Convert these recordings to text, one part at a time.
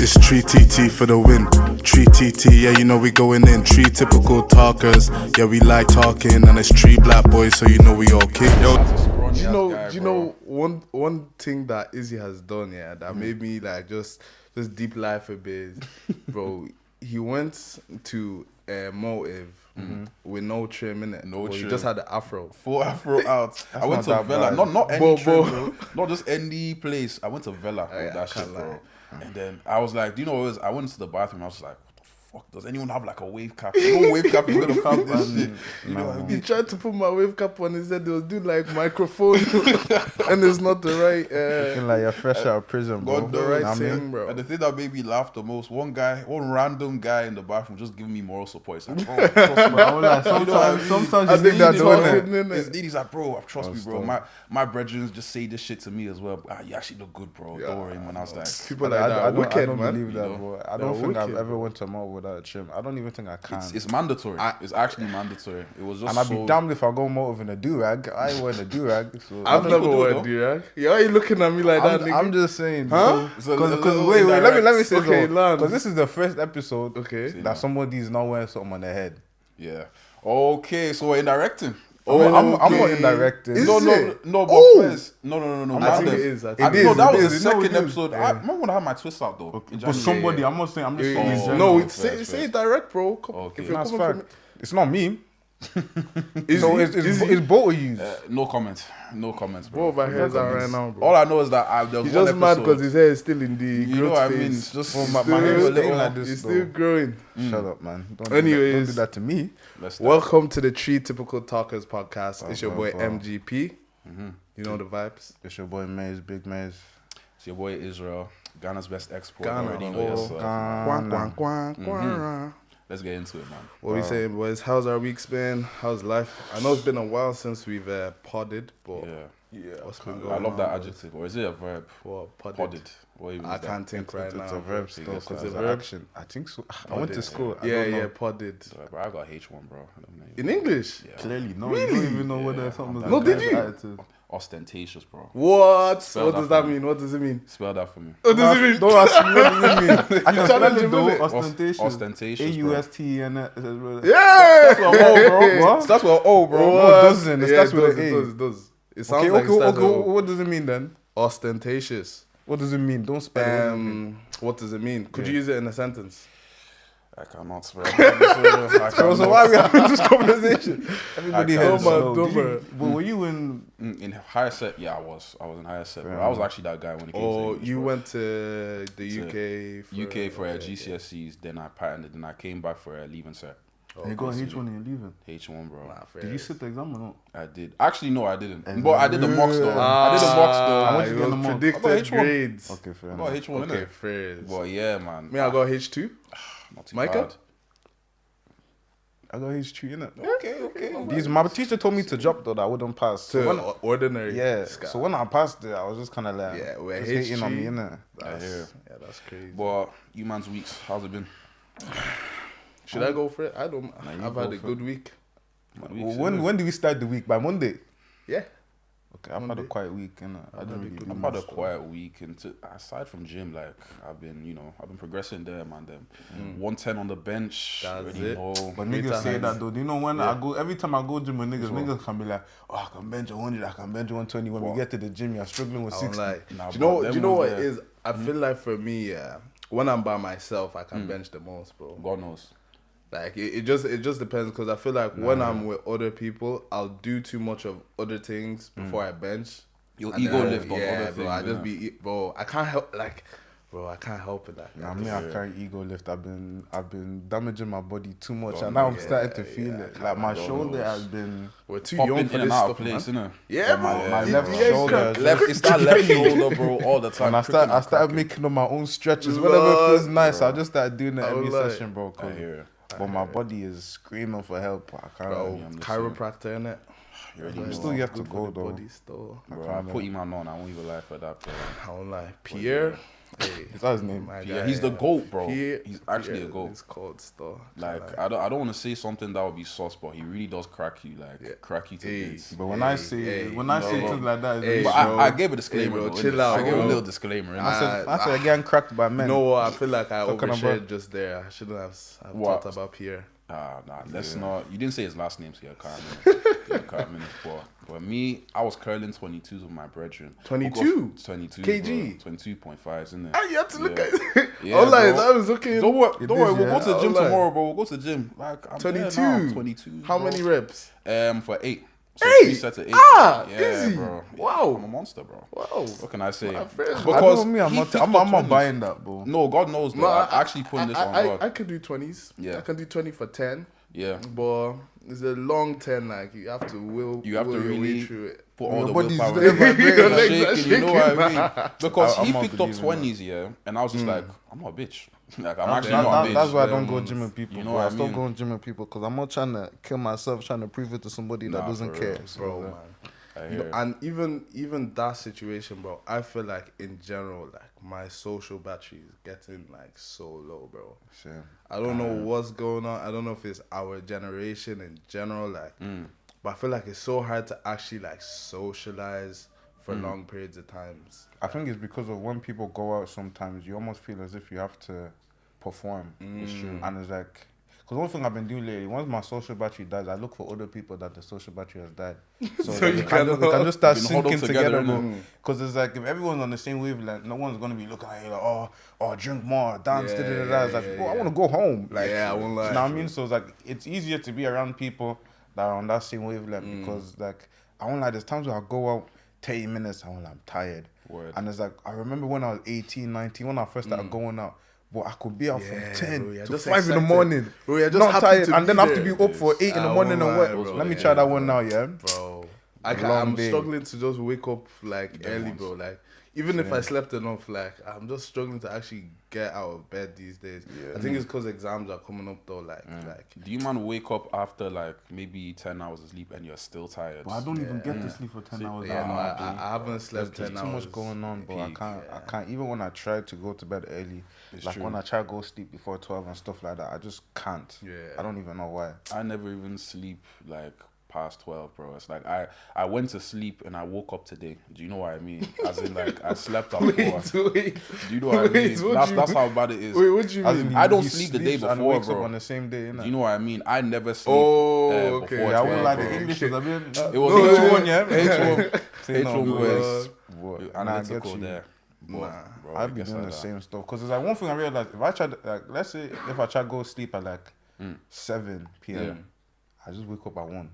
This 3TT for the win. 3TT, yeah, you know we going in. 3 typical talkers, yeah, we like talking. And it's 3 black boys, so you know we all kick. Yo, do you know one thing that Izzy has done, yeah, that made me like just deep life a bit, bro. He went to Motive with no trim in it. No trim. He just had the afro. Full afro out. I went to not that Vela. bad. Not any trim, bro. Not just any place. I went to Vela with that shit, bro. And then I was like, do you know what it was? I went to the bathroom. I was like, what the fuck? Does anyone have like a wave cap? No wave cap is gonna fit this shit. You know what I mean? He tried to put my wave cap on. He said they was doing like microphone, and it's not the right. Looking like you're fresh out of prison, bro. God the knows, right I mean. thing, bro. And the thing that made me laugh the most, one random guy in the bathroom just giving me moral support. He's like, bro, trust me. I was like, sometimes I you think think they're that's doing what it. it is. He's like, bro, trust me, bro. My brethren just say this shit to me as well. You actually look good, bro. Don't worry, man. I was like, People like that, wicked, I don't man. believe that, You know? bro. I don't think I've wicked, ever went to a mall without a trim. I don't even think I can. it's mandatory. It's actually mandatory. It was just And I'd be damned if I go motive in a do-rag. I ain't wearing a do-rag. So I've people never do it, worn though. do-rag. Yeah, why are you looking at me like that, nigga? I'm just saying. Huh? Because wait, let me say Okay, something. land. Because this is the first episode Okay. that somebody's not wearing something on their head. Yeah. Okay, so we're indirecting. I'm not okay. indirecting. Is No, it? but Oh! first, no. I think Mandem. it is. I It think is. No, that was it the is. No, second it is. episode. I remember when I had my twist out though. in But January. somebody, I'm not saying, I'm just saying. in No, general. it's say it direct, bro. Okay. If you're That's coming fact. It's not me. Is So he- it's is he- both of you. No comments, bro. Both of our hairs are right now, bro. All I know is that there was He's one just mad episode. because his hair is still in the You know growth what I phase. mean? It's just my hair Still- was little like this, It's though. still growing. Shut up, man. Anyways. don't do that to me. Let's start. Welcome to the 3 Typical Talkers podcast. It's your boy wow. MGP. You know the vibes. It's your boy Maze, Big Maze. It's your boy Israel, Ghana's best export. Ghana, Already know oh, yourself. Quack, quack, quack, quack. Let's get into it, man. What we saying, boys? How's our weeks been? How's life? I know it's been a while since we've podded, but Yeah. what's been I going love on? that adjective. Or is it a verb? What, podded? Podded. What even I is that? can't think right now. It's a verb still It's because a it's verb? an action. I think so. I went to school. I Yeah, don't know. yeah, podded. Bro, I got H1, bro. I don't know. In English? Yeah. Clearly, no. Really? You don't even know whether something's No, did you? attitude. Ostentatious, bro. What? Spell What that does that for me. mean? What does it mean? Spell that for me. What does it mean? Don't ask me what does it mean. I can challenge spell him, it though. innit? Ostentatious. Ostentatious, bro. AUSTEN. Yeah! That's what O, bro. What? That's what O, bro. No, it doesn't. It starts with does, an it A. does, it does. It sounds Okay, like it starts with what does it mean then? ostentatious. What does it mean? Don't spell it. What does it mean? Could you use it in a sentence? I cannot spell. I So why are we having this conversation? Everybody I has can't. Did you- Dumber. But were you in? In higher set, yeah, I was in higher set, bro. Fair I was actually that guy when it came to Or English, you bro. went to the UK UK for GCSEs, then I patterned, then I came back for a leaving cert. You got an H1 and you're leaving. H1, bro. Did you sit the exam or not? I did. Actually, no, I didn't. But I did the mocks though. I did the mocks though. I I went to get them all. predicted I got H1. grades. Okay, fair I enough. got H1, Okay, innit? fair. But yeah, man. Me, I got H2. Not too Micah? bad. I got H2, innit? Okay. My teacher told me to drop though that I wouldn't pass. So To when, ordinary. yeah, Sky. so when I passed it, I was just kind of like, Yeah, we're just hating on H3. me, innit? That's, I hear. yeah, that's crazy. But you man's weeks, how's it been? Should I go for it? I don't. you I've go had a for good week. My weeks, When innit? when do we start the week? By Monday. Yeah. Okay, I've had a quiet week, innit? I didn't really do I've had a much. quiet week, and aside from gym, like I've been progressing there, man. Them 110 on the bench. That's already it. know. But Great niggas say times. that though. Do you know when I go? Every time I go gym with niggas can be like, "Oh, I can bench 100, I can bench 120." When we get to the gym, you're struggling with I don't 60. lie. Nah, do bro, you them know what ones it there- is? I feel like for me, yeah, when I'm by myself, I can bench the most, bro. God knows. Like it just depends because I feel like when I'm with other people, I'll do too much of other things before I bench. Your And ego then, lift on yeah, other bro, things. I just innit? be bro. I can't help bro. I can't help it. Nah, me, I can't ego lift. I've been damaging my body too much, and now I'm starting to feel it. Like my shoulder has been. We're too Popping young in for and this out of stuff, place, man. innit? Yeah, bro. my You- left you guys shoulder can't- Left, it's that left shoulder, bro, all the time. And I started making up my own stretches. Whenever it feels nice, I just started doing it I every would lie. session, bro. I hear it. But my body is screaming for help. I can't. Bro, I'm the chiropractor in it. You already But know. still, you have to Good go for the though. body still. Bro, I put you man on. I won't even lie for that. Bro. I don't lie. Pierre, Is that his name? My Yeah, guy, he's the GOAT, bro. Pierre- He's actually a Pierre GOAT. It's called stuff. Like, I don't want to say something that would be sauce, but he really does crack you, like, crack you to Hey. bits. But when I say things like that, Hey, it's But bro. I gave a disclaimer, bro, though, chill innit? out, I gave a bro. little disclaimer, innit? I said getting cracked by men. You know what? I feel like I Talking overshared about- just there. I shouldn't have What? thought about Pierre. Nah, let's not. You didn't say his last name, so you're calm. But me, I was curling 22s with my brethren. 22? 22 kg? 22.5, isn't it? Ah, you have to look Yeah. at it. Yeah, All like, bro. I was looking. Don't worry, It we'll is, go yeah. to the gym Online. tomorrow, bro. We'll go to the gym. Like, I'm 22. there now, 22. How bro. many reps? For 8. So 8? 3 sets of 8. Ah, yeah, easy. bro. Wow. I'm a monster, bro. Wow. What can I say? My friend. I Because don't know me, I'm he not, picked I'm, up I'm not 20s. buying that, bro. No, God knows, though. I'm actually putting this on God. I could do 20s. Yeah. I can do 20 for 10. Yeah. But it's a long 10. Like, you have to will You have to will your way really through it. put all Your the body's willpower there, in. my brain. Your You're legs are shaking, you know what I shaking. mean? Because I'm he not picked up believing that. 20s, yeah, and I was just like, I'm not a bitch. Like, I'm actually not a bitch. That's why I don't go gym with people. You know bro. what I I stop mean? going gym with people because I'm not trying to kill myself, trying to prove it to somebody that Nah, doesn't for care. real. So, Bro, man. I You hear know, it. and even that situation, bro, I feel like in general, like my social battery is getting like so low, bro. Same. I don't know what's going on. I don't know if it's our generation in general, like, but I feel like it's so hard to actually like socialize for long periods of times. I think it's because of when people go out sometimes, you almost feel as if you have to perform. It's true. And it's like, because one thing I've been doing lately, once my social battery dies, I look for other people that the social battery has died. So, So that you we can can- just start You can huddle syncing together, together. innit? Because it's like, if everyone's on the same wavelength, no one's going to be looking at you like, oh, drink more, dance, Yeah, da-da-da-da. It's like, yeah, bro, I yeah. want to go home. Like, Yeah, I won't lie. You know what I mean? So it's like, it's easier to be around people that are on that same wavelength because, like, I won't lie, there's times where I go out 30 minutes, I'm tired. Word. And it's like, I remember when I was 18, 19, when I first started going out, but I could be out Yeah, from 10 bro, you're to just 5 in the excited. morning. Bro, you're just not happy tired, to and be then I have to there. be up for 8 in the I morning won't and lie, work. bro. Let me Yeah, try that one now, yeah? Bro, Long I'm day. struggling to just wake up like early, bro. Like even if I slept enough, like I'm just struggling to actually get out of bed these days. I think it's because exams are coming up though. Like Do you man wake up after like maybe 10 hours of sleep and you're still tired? But I don't even get to sleep for 10 hours. yeah, no, now. I haven't slept There's 10 too hours. much going on, bro. Peak. I can't. Even when I try to go to bed early, like true. when I try to go sleep before 12 and stuff like that, I just can't. Yeah. I don't even know why. I never even sleep like past 12, bro. It's like I went to sleep and I woke up today. Do you know what I mean? As in like I slept at 4. Wait. Do you know what I Wait, mean? what That's you how bad it is. Wait, what do you As mean? in, I don't he sleep the day sleeps and before, wakes bro. up on the same day, innit? Do you know what I mean? I never sleep Oh, okay. before Yeah, I 12, won't lie, the bro. English was a bit. It was H1, H1, yeah? H1. Say no, H1 was What? Nah, I get analytical you. there. But, Nah. bro, I'd it be gets doing like the that. same stuff because it's like one thing I realized if I try to, like, let's say if I try to go sleep at like 7 p.m. Yeah. I just wake up at 1.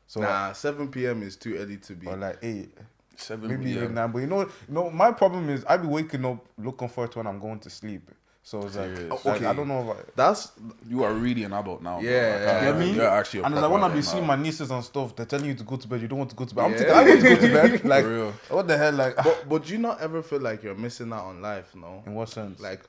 So Nah, 7 p.m. is too early to be. or like 8, 7 maybe p.m. even 9. But you know, my problem is I be waking up looking forward to when I'm going to sleep. So it's like, Serious. like Okay. I don't know if I, That's You are really an adult now. bro. Yeah, I can't yeah. lie. me? You're actually a and it's like proper when I be adult seeing now. my nieces and stuff, they're telling you to go to bed. You don't want to go to bed. I'm Yeah. thinking I want to go to bed. Like, real. what the hell? Like, but do you not ever feel like you're missing out on life? No. in what sense? Like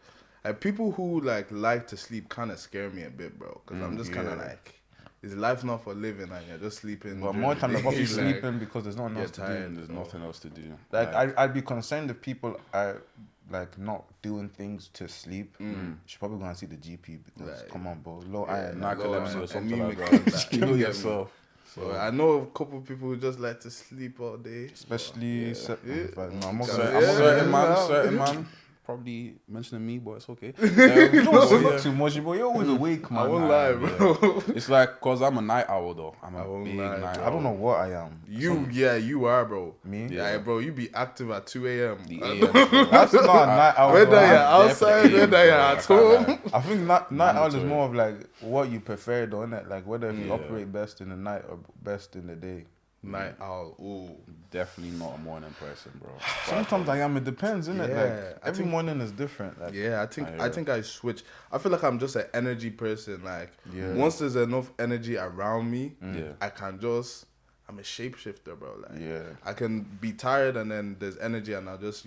people who like to sleep kind of scare me a bit, bro. Because I'm just kind of like, is life not for living and you're just sleeping? but during more the time day, I'm probably like, sleeping because there's nothing else to do. tired. There's nothing else to do. Like I'd be concerned if people are like not doing things to sleep. You should probably go and see the GP because Like, come on, bro, low iron. narcolepsy or something like anemic that. and You know that. yourself. So I know a couple people who just like to sleep all day. Especially, I'm not Certain, gonna- certain man, probably mentioning me, but it's okay. You don't but sleep yeah. too much, but you're always awake, man. I won't lie, bro. It's like, cause I'm a night owl though. I'm a won't big lie, night bro. owl. I don't know what I am. You are, bro. Me? Yeah, bro. You be active at 2 a.m. The AM, bro. That's not a night owl. Whether bro. you're I'm outside, definitely whether AM, you're bro. at I can't home. lie. I think night owl is Mandatory. more of like what you prefer, though, innit? Like whether if you Yeah. operate best in the night or best in the day. Night owl. Ooh. Definitely not a morning person, bro. Sometimes I am. It depends, innit? Yeah, Like I every think- morning is different. Like Yeah, I think I switch. I feel like I'm just an energy person. Like once there's enough energy around me, Yeah. I can just. I'm a shapeshifter, bro. Like Yeah. I can be tired and then there's energy and I'll just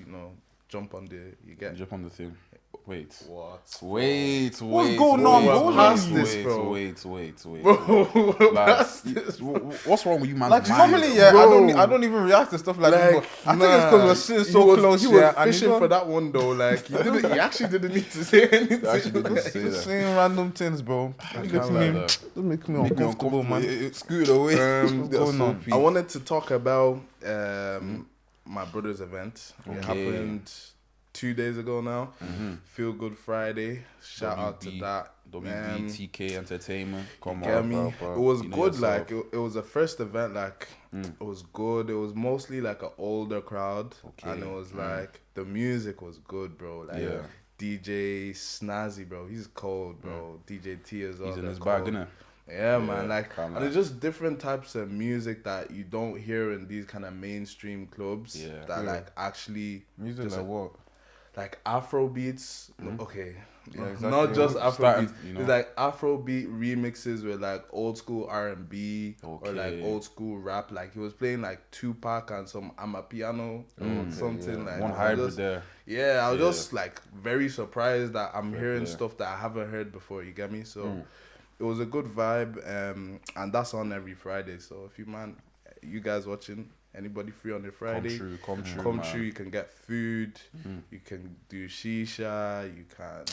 jump on the. You get. Jump on the thing. Wait. What? Wait. What's going on, bro? What's past this, bro? Wait. Bro, Like, what's wrong with you, man? Like normally, yeah, I don't even react to stuff like this. But I think it's because we're sitting so close. He was fishing for that one though. Like he actually didn't need to say anything. Actually didn't say Just that. saying random things, bro. It makes me uncomfortable, man. It scooted away. What's going on? I wanted to talk about my brother's event. It happened 2 days ago now. Feel Good Friday. Shout out to that. WBTK Entertainment. Come Get on, me? bro. It was You know good. yourself. Like it was the first event. Like it was good. It was mostly like an older crowd, and it was like the music was good, bro. Like Yeah. DJ Snazzy, bro. He's cold, bro. DJ T as well. He's in they're his bag, cold. innit? Yeah, man. Like, calm and down. it's just different types of music that you don't hear in these kind of mainstream clubs. Yeah. That like actually Music just like what? like Afro beats. Okay. Yeah, exactly. Not just Afro Starting, beats. you know. It's like Afro beat remixes with like old school R&B or like Okay. old school rap. Like he was playing like Tupac and some Amapiano or something like One I hybrid just- there. Yeah, I was Yeah. just like very surprised that I'm hearing play. stuff that I haven't heard before. You get me? So it was a good vibe, and that's on every Friday. So if you guys watching, anybody free on the Friday, Come true, come man. true. You can get food. You can do shisha. You can.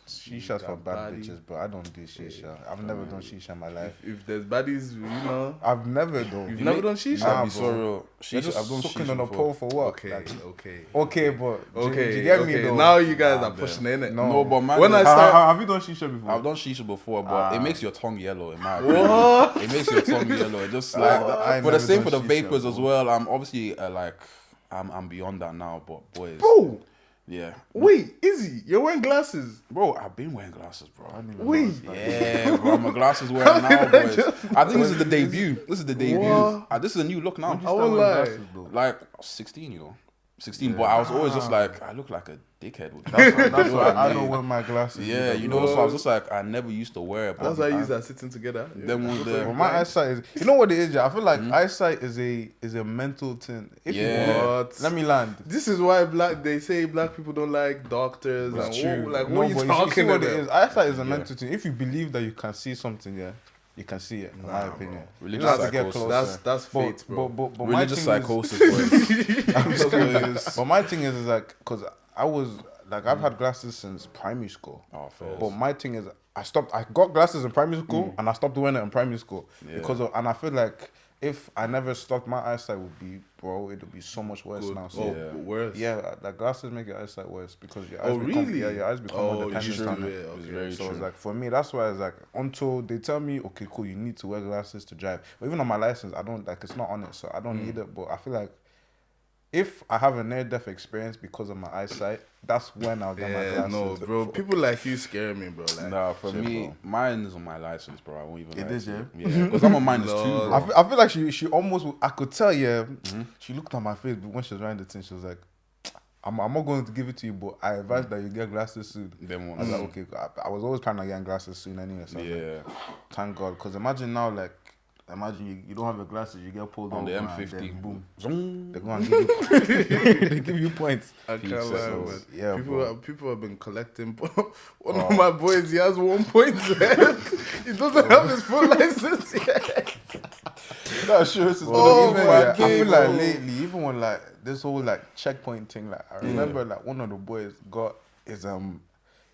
Shisha's for got bad body. bitches, but I don't do shisha. I've never done shisha in my life. If there's baddies, you know, I've never done. you've never done shisha. Nah, Be bro. so real. You're Shisha, just I've done sucking shisha on a before. pole for what? Okay, Like, okay. okay, but do Okay, you get me okay. though? Now you guys are Nah, pushing it, innit? No. No, but man, When I like, start- Have you done shisha before? I've done shisha before, but it makes your tongue yellow. In my opinion, it makes your tongue yellow. It just like I ain't for the never same done for the shisha, vapors as bro. well. I'm obviously like I'm beyond that now, but boys, Bro, yeah, wait, Izzy, you're wearing glasses. bro, I've been wearing glasses, bro. Wait, Yeah, bro, I'm a glasses wearer now, boys. I think this is the debut. This is the debut. What? This is a new look now. I won't lie. Like 16, you know. 16, but I was always just like, I look like a dickhead with That's why I mean? don't wear my glasses. Yeah, you know, so I was just like, I never used to wear it. But That's why you are sitting together. Then with But the my eyesight is, you know what it is, yeah? I feel like eyesight is a mental thing. If you Yeah. What? let me land. This is why they say black people don't like doctors. That's and true. Like No, what are you but talking see what about? it is. Eyesight is a mental thing. If you believe that you can see something, yeah, you can see it. In my opinion, Religious you have to get psychosis. closer. That's fate, bro. But my religious thing is- psychosis, boys. That's what it is. But my thing is like, cause I was like, I've had glasses since primary school. Oh, fair. But my thing is, I got glasses in primary school, and I stopped wearing it in primary school because of, and I feel like if I never stopped, my eyesight would be, bro, it would be so much worse now. So Oh, worse. yeah, like glasses make your eyesight worse because your eyes Oh, become, really? yeah, your eyes become Oh, more dependent true, on yeah, it. okay. very So true. it's like for me, that's why it's like until they tell me, okay, cool, you need to wear glasses to drive. But even on my license, I don't like it's not on it, so I don't need it. But I feel like if I have a near-death experience because of my eyesight, that's when I'll get my Yeah, glasses. no, bro. People like you scare me, bro. Like, Nah, for me, mine is on my license, bro. I won't even. It lie is, to yeah? you. Yeah, because I'm on minus 2, bro. I feel like she almost, I could tell, yeah, she looked at my face, but when she was writing the thing, she was like, I'm not going to give it to you, but I advise that you get glasses soon. Them I was ones. like, okay, I was always planning on getting glasses soon anyway, so I was like, Yeah, thank God, because imagine now, like, you don't have your glasses, you get pulled on the over and M50. then boom. Zoom. They go and give you, they give you points. I can't Pizza lie, sauce. man. Yeah, bro. People have been collecting. One of my boys, he has 1 point left. He doesn't have his full license yet. That shows Oh, even, my yeah, I feel God, like bro. lately, even when like this whole like checkpoint thing, like I remember like one of the boys got his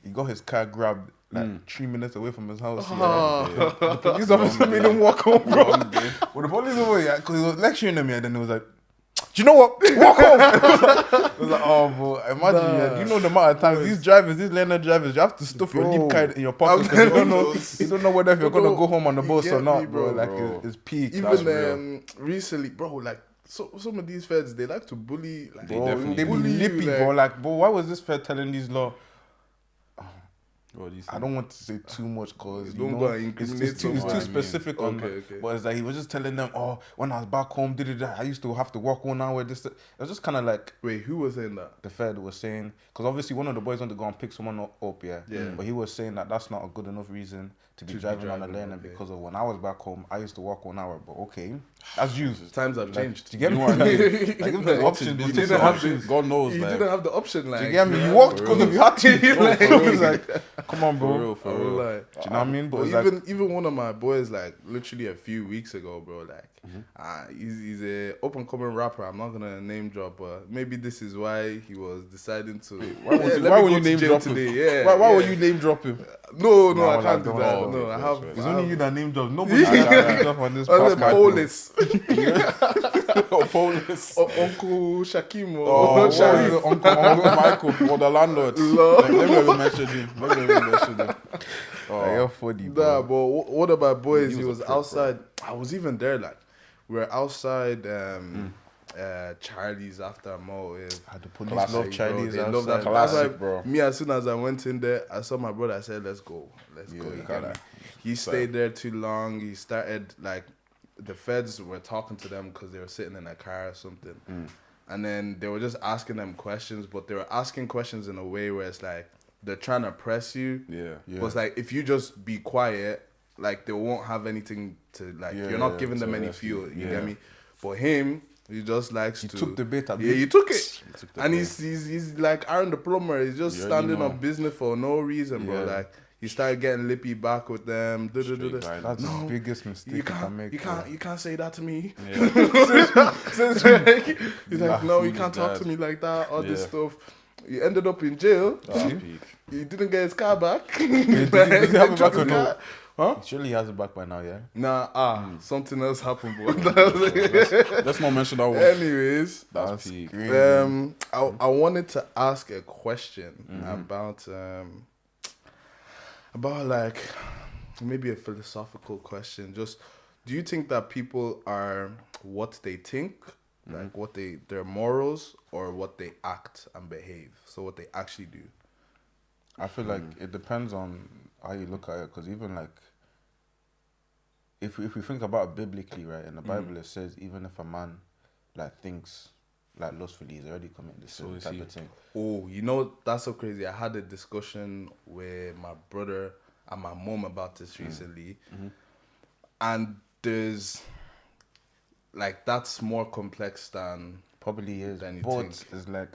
he got his car grabbed like 3 minutes away from his house. Yeah. The police officer made him walk home, bro. Well, the police officer, yeah, because he was lecturing him, yeah, then he was like, do you know what? Walk home. It was like, oh, bro, imagine, yeah, you know the amount of times these learner drivers, you have to stuff your leap card in your pocket because you don't know whether if you're gonna go home on the bus or get not, me, bro. bro. Like it's peak. That's real. Even recently, bro, like some of these feds, they like to bully. Like, They Bro, definitely they be bully you, lippy, bro. Like, bro, why was this fed telling these law? What do you I think? don't want to say too much because Don't go and it's incriminate too someone. specific on. Okay. But it's like he was just telling them, oh, when I was back home, I used to have to walk 1 hour. It was just kind of like Wait, who was saying that? the Fed was saying, because obviously one of the boys wanted to go and pick someone up, yeah. But he was saying that that's not a good enough reason to be driving on a lane, and because of when I was back home, I used to walk 1 hour. But okay, that's you. Times have changed. Do you get me? Like, if there's options, you you didn't didn't have have God knows. You like, didn't have the option, like. Do you get me? You walked because you had to. Like, It was like, come on, for bro. real, for I real. was like, Do you know what I mean? But But it's even one of my boys, like literally a few weeks ago, bro, like he's a up and coming rapper. I'm not gonna name drop, but maybe this is why he was deciding to. Why would you name drop him? today? Why would you name drop him? No, Nah, I well, can't I do don't that. know. No, I have. It's only you that name drops. Nobody can name drop on this I was podcast. Police, Police. Uncle Shakim, Oh, or what Sharif. is it? Uncle Michael or the landlord. Let me even mention him. Oh, you're funny, Nah, bro. but one of my boys, He he was was a prick, outside. I was even there, like we were outside Charlie's after a motive. The police Classic, love Bro, Chinese they love outside. that. Classic, That's why bro. Me, as soon as I went in there, I saw my brother. I said, "Let's go, let's go." You get me? He stayed there too long. He started like the feds were talking to them because they were sitting in a car or something, and then they were just asking them questions, but they were asking questions in a way where it's like they're trying to press you. Yeah. But it's like if you just be quiet, like they won't have anything to like. You're not giving them any fuel. You get me? For him, he just likes to. took the bait, Yeah, he took it. took the And bait. he's like Aaron the plumber. He's just You already standing know. on business for no reason, bro. Yeah. Like he started getting lippy back with them. Straight violence. That's the biggest mistake You can can't, make. you can't say that to me. Yeah. He's like, no, you food can't is talk bad. to me like that. All this Yeah. stuff. He ended up in jail. That's peak. He didn't get his car back. does he have it back or no? Huh? Surely he has it back by now, yeah? Nah, something else happened, bro. Let's not mention that one. Anyways, That's peak. crazy. I wanted to ask a question about like maybe a philosophical question. Just, do you think that people are what they think, like what their morals, or what they act and behave? So what they actually do. I feel like it depends on how you look at it, because even like if we think about it biblically, right, in the Bible it says even if a man like thinks like lustfully, he's already committed the sin is type he. of thing. Oh, you know, that's so crazy. I had a discussion with my brother and my mom about this recently. And there's like that's more complex than Probably is, Than you but think. it's like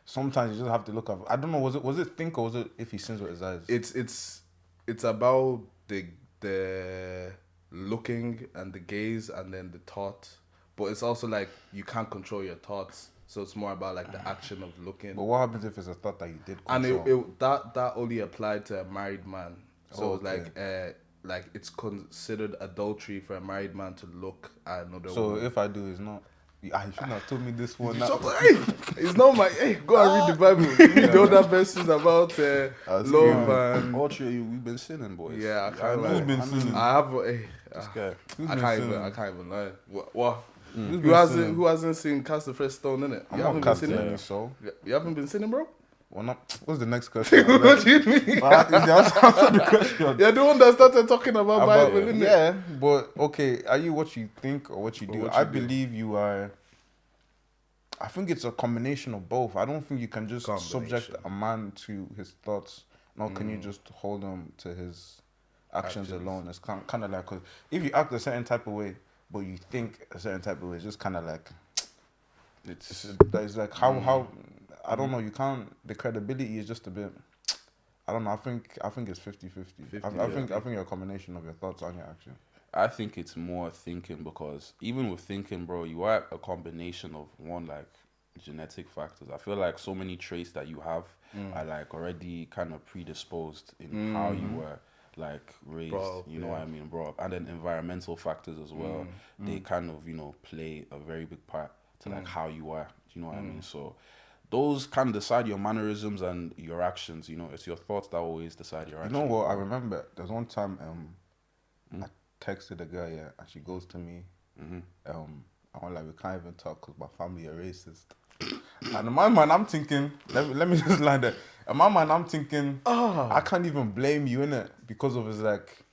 sometimes you just have to look at. I don't know. Was it think or was it if he sins with his eyes? it's about the looking and the gaze and then the thought. But it's also like you can't control your thoughts. So it's more about like the action of looking. But what happens if it's a thought that you did And control? that only applied to a married man. So Oh, it's like it's considered adultery for a married man to look at another So woman. if I do, it's not. I shouldn't have told me this one. So, hey, it's not my. Hey, go and read the Bible. Read the other verses about love and. All three of you, we've been sinning, boys. Yeah, I can't know. lie. been sinning? I have. Hey, This guy. I can't even lie. What? Who's Who been hasn't? sinning? Who hasn't seen Cast the First Stone in it? I'm You not haven't been casting sinning. any soul. You haven't been sinning, bro. Well, not. What's the next question? What do you mean? Answer the question. You're the one that started talking about Bible, About, innit? yeah, but okay, are you what you think or what you do? what I you do. believe you are. I think it's a combination of both. I don't think you can just subject a man to his thoughts. Nor can you just hold him to his actions alone. It's kind of like, cause if you act a certain type of way, but you think a certain type of way, it's just kind of like it's like how I don't know. You can't. The credibility is just a bit. I don't know. I think it's 50-50. I think you're a combination of your thoughts and your action. I think it's more thinking, because even with thinking, bro, you are a combination of one, like genetic factors. I feel like so many traits that you have are like already kind of predisposed in how you were like raised, you know what I mean, bro. And then environmental factors as well. They kind of, you know, play a very big part to like how you are. Do you know what I mean? So those kind of decide your mannerisms and your actions. You know, it's your thoughts that always decide your You actions. know what? I remember there's one time I texted a girl, yeah, and she goes to me, I'm like, we can't even talk because my family are racist. And in my mind, I'm thinking, let me just line there. in my mind, I'm thinking, I can't even blame you, innit? Because of it's like,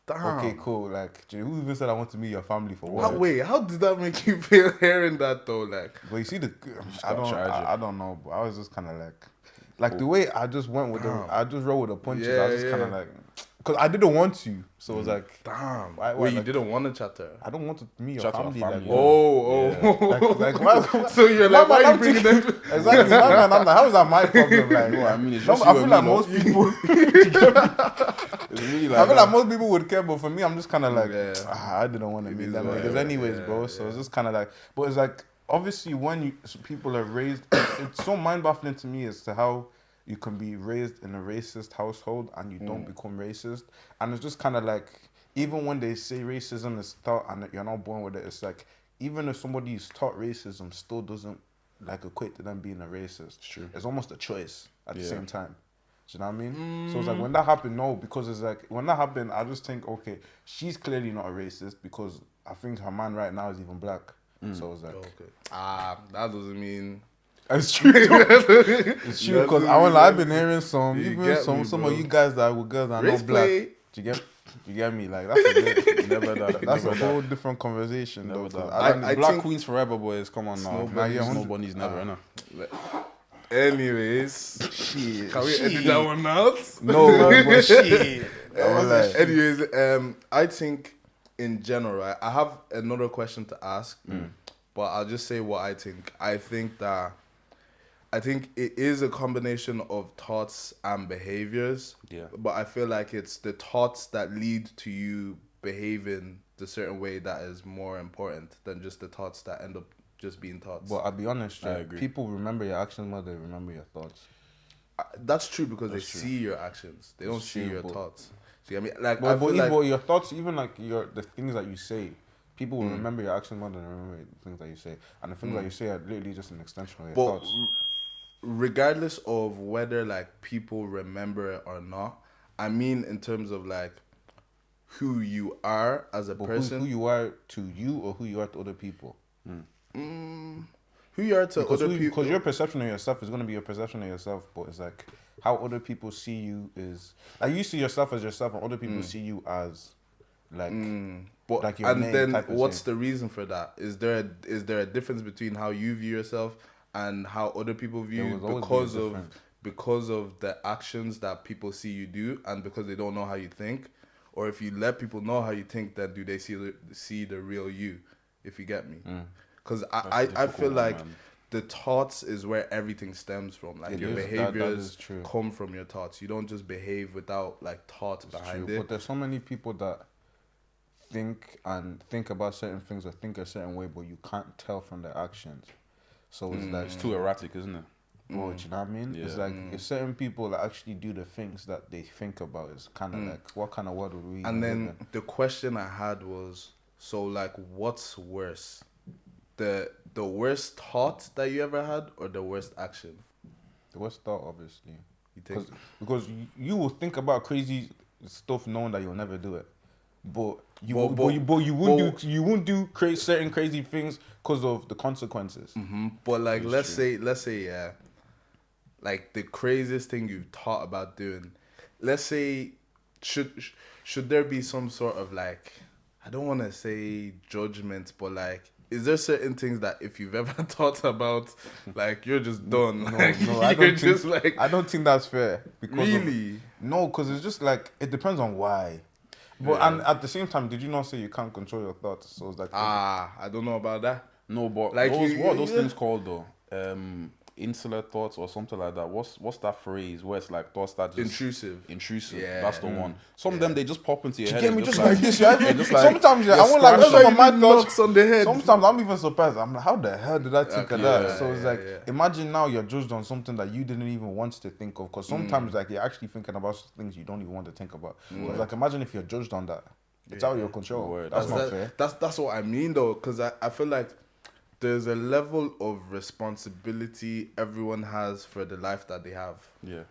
Damn. okay, cool. Like, who even said I want to meet your family for How, what? wait, how did that make you feel hearing that though? Like, But you see, got tragic. I don't know, but I was just kind of like the way I just went with I just rolled with the punches. I was just kind of like, because I didn't want to, so it was like, damn. why, Wait, you like, didn't want to chat to her? I don't want to meet your Chat to her family. family, Like, Oh. like why? So you're like, why Man, are you I'm bringing thinking- them? Exactly. My man, I'm like, how is that my problem? Like, No, I mean, it's no, just I you feel and like me, most love. people. It's really like I feel that. like most people would care, but for me, I'm just kind of like, Yeah. I didn't want to meet is them what it niggas is. anyways, bro. Yeah, So it's just kind of like, but it's like, obviously, when people are raised, it's so mind baffling to me as to how you can be raised in a racist household and you don't become racist. And it's just kind of like, even when they say racism is taught and you're not born with it, it's like, even if somebody is taught racism, still doesn't like equate to them being a racist. It's true. It's almost a choice at the Yeah. same time. Do you know what I mean? So it's like when that happened, no, because it's like when that happened, I just think, okay, she's clearly not a racist because I think her man right now is even black. So it's like, Okay. That doesn't mean. it's true. It's true because I've been hearing some, You even get some me, some bro. of you guys that were girls that are Race not black. play. Do you get me? Like that's a Never that. that's Never a whole different conversation. Never Though, 'cause that. I don't- I Black think- queens forever, boys. Come on now. Snow Bunnies never, innit? Anyways, shit. can we edit that one out? No, man, but shit. I was like, Anyways, I think in general, right, I have another question to ask, but I'll just say what I think. I think it is a combination of thoughts and behaviors. Yeah. But I feel like it's the thoughts that lead to you behaving the certain way that is more important than just the thoughts that end up just being thoughts. but I'll be honest, I right? agree. People remember your actions more than they remember your thoughts. That's true because they see your actions. They don't It's see true, your but- thoughts. Do you get me? Like, I But, feel but, like but your thoughts, even like the things that you say, people will remember your actions more than they remember the things that you say. And the things that you say are literally just an extension of your But thoughts. regardless of whether like people remember it or not, I mean in terms of like who you are as a But person, who you are to you or who you are to other people. who you are to Because other people. because your perception of yourself is going to be your perception of yourself, but it's like how other people see you is like you see yourself as yourself, and other people see you as like But like your and name then type of what's thing. the reason for that? Is there a difference between how you view yourself and how other people view There you will always be a because of difference. because of the actions that people see you do and because they don't know how you think? Or if you let people know how you think, then do they see the real you? If you get me, because I feel difficult one, like man. the thoughts is where everything stems from. Like It your is. That behaviors is true. come from your thoughts. You don't just behave without like thought behind True, it. but there's so many people that think about certain things or think a certain way, but you can't tell from their actions. So it's like, It's too erratic, isn't it? bro, do you know what I mean? It's Yeah. like if certain people that actually do the things that they think about, it's kind of like what kind of world would we? And live then in? the question I had was, so like, what's worse, the worst thought that you ever had, or the worst action? the worst thought, obviously, You think? because you will think about crazy stuff knowing that you'll never do it, but you but- won't do certain crazy things because of the consequences. But like, let's say, yeah, like the craziest thing you've thought about doing. Let's say, should there be some sort of like, I don't want to say judgment, but like, is there certain things that if you've ever thought about, like you're just done? No, Like, no, I you're don't just think. like, I don't think that's fair. Because Really? No, because it's just like it depends on why. But and at the same time, did you not say you can't control your thoughts? So it's like I don't know about that. No, but Like those, you- what are those yeah. things called though? Insular thoughts or something like that. What's that phrase where it's like thoughts that just intrusive. Yeah. That's the one. Some of them they just pop into your head. get me and just like this, yeah. and just like, Sometimes yeah, you're I won't like scratching. some of my knocks thoughts on the head. Sometimes I'm even surprised. I'm like, how the hell did I think of that? yeah, So it's like, imagine now you're judged on something that you didn't even want to think of. Because sometimes like you're actually thinking about things you don't even want to think about. It's like imagine if you're judged on that. It's out of your control. Word. That's not fair. That's what I mean though, because I feel like there's a level of responsibility everyone has for the life that they have. Yeah.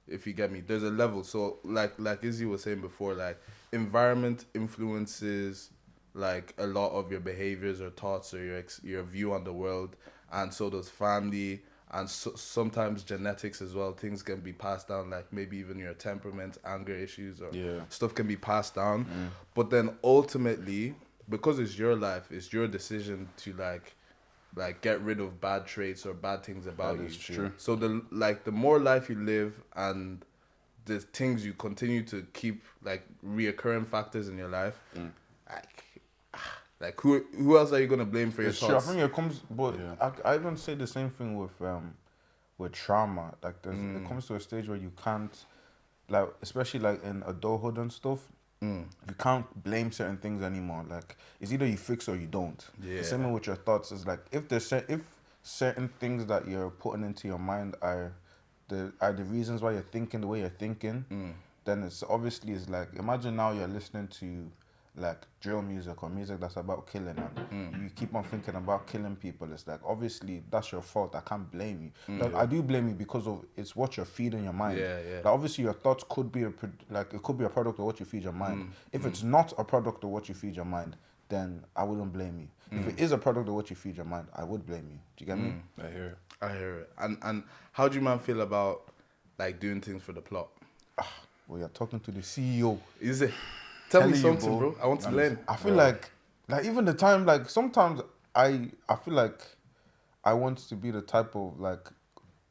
If you get me, there's a level. So like Izzy was saying before, like environment influences like a lot of your behaviors or thoughts or your view on the world, and so does family, and sometimes genetics as well. Things can be passed down, like maybe even your temperament, anger issues, or stuff can be passed down. But then ultimately, because it's your life, it's your decision to like get rid of bad traits or bad things about you. True. So the more life you live and the things you continue to keep, like reoccurring factors in your life, like who else are you gonna blame for your It's true. thoughts? I think it comes, but I even say the same thing with trauma. Like it comes to a stage where you can't, like, especially like in adulthood and stuff, you can't blame certain things anymore. Like it's either you fix or you don't. Yeah. The same way with your thoughts is like if certain things that you're putting into your mind are the reasons why you're thinking the way you're thinking, then it's obviously is like, imagine now you're listening to like drill music or music that's about killing, and you keep on thinking about killing people. It's like, obviously that's your fault. I can't blame you. Like, I do blame you because of it's what you're feeding your mind. Like, obviously your thoughts could be it could be a product of what you feed your mind. If it's not a product of what you feed your mind, then I wouldn't blame you. If it is a product of what you feed your mind, I would blame you. Do you get me? I hear it. And how do you man feel about like doing things for the plot? Well, you're talking to the CEO. Is it? Tell me something, bro. I want to learn. I feel like even the time, like sometimes I feel like I want to be the type of like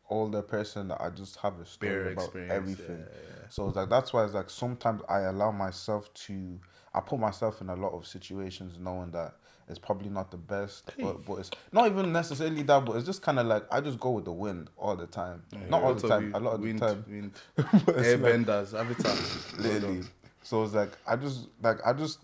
older person that I just have a story about everything. So it's like, that's why it's like sometimes I allow myself to, I put myself in a lot of situations knowing that it's probably not the best, but it's not even necessarily that, but it's just kind of like, I just go with the wind all the time. Not all the time, a lot of the time. Wind. Airbenders, Avatar. Literally. So it's like, I just,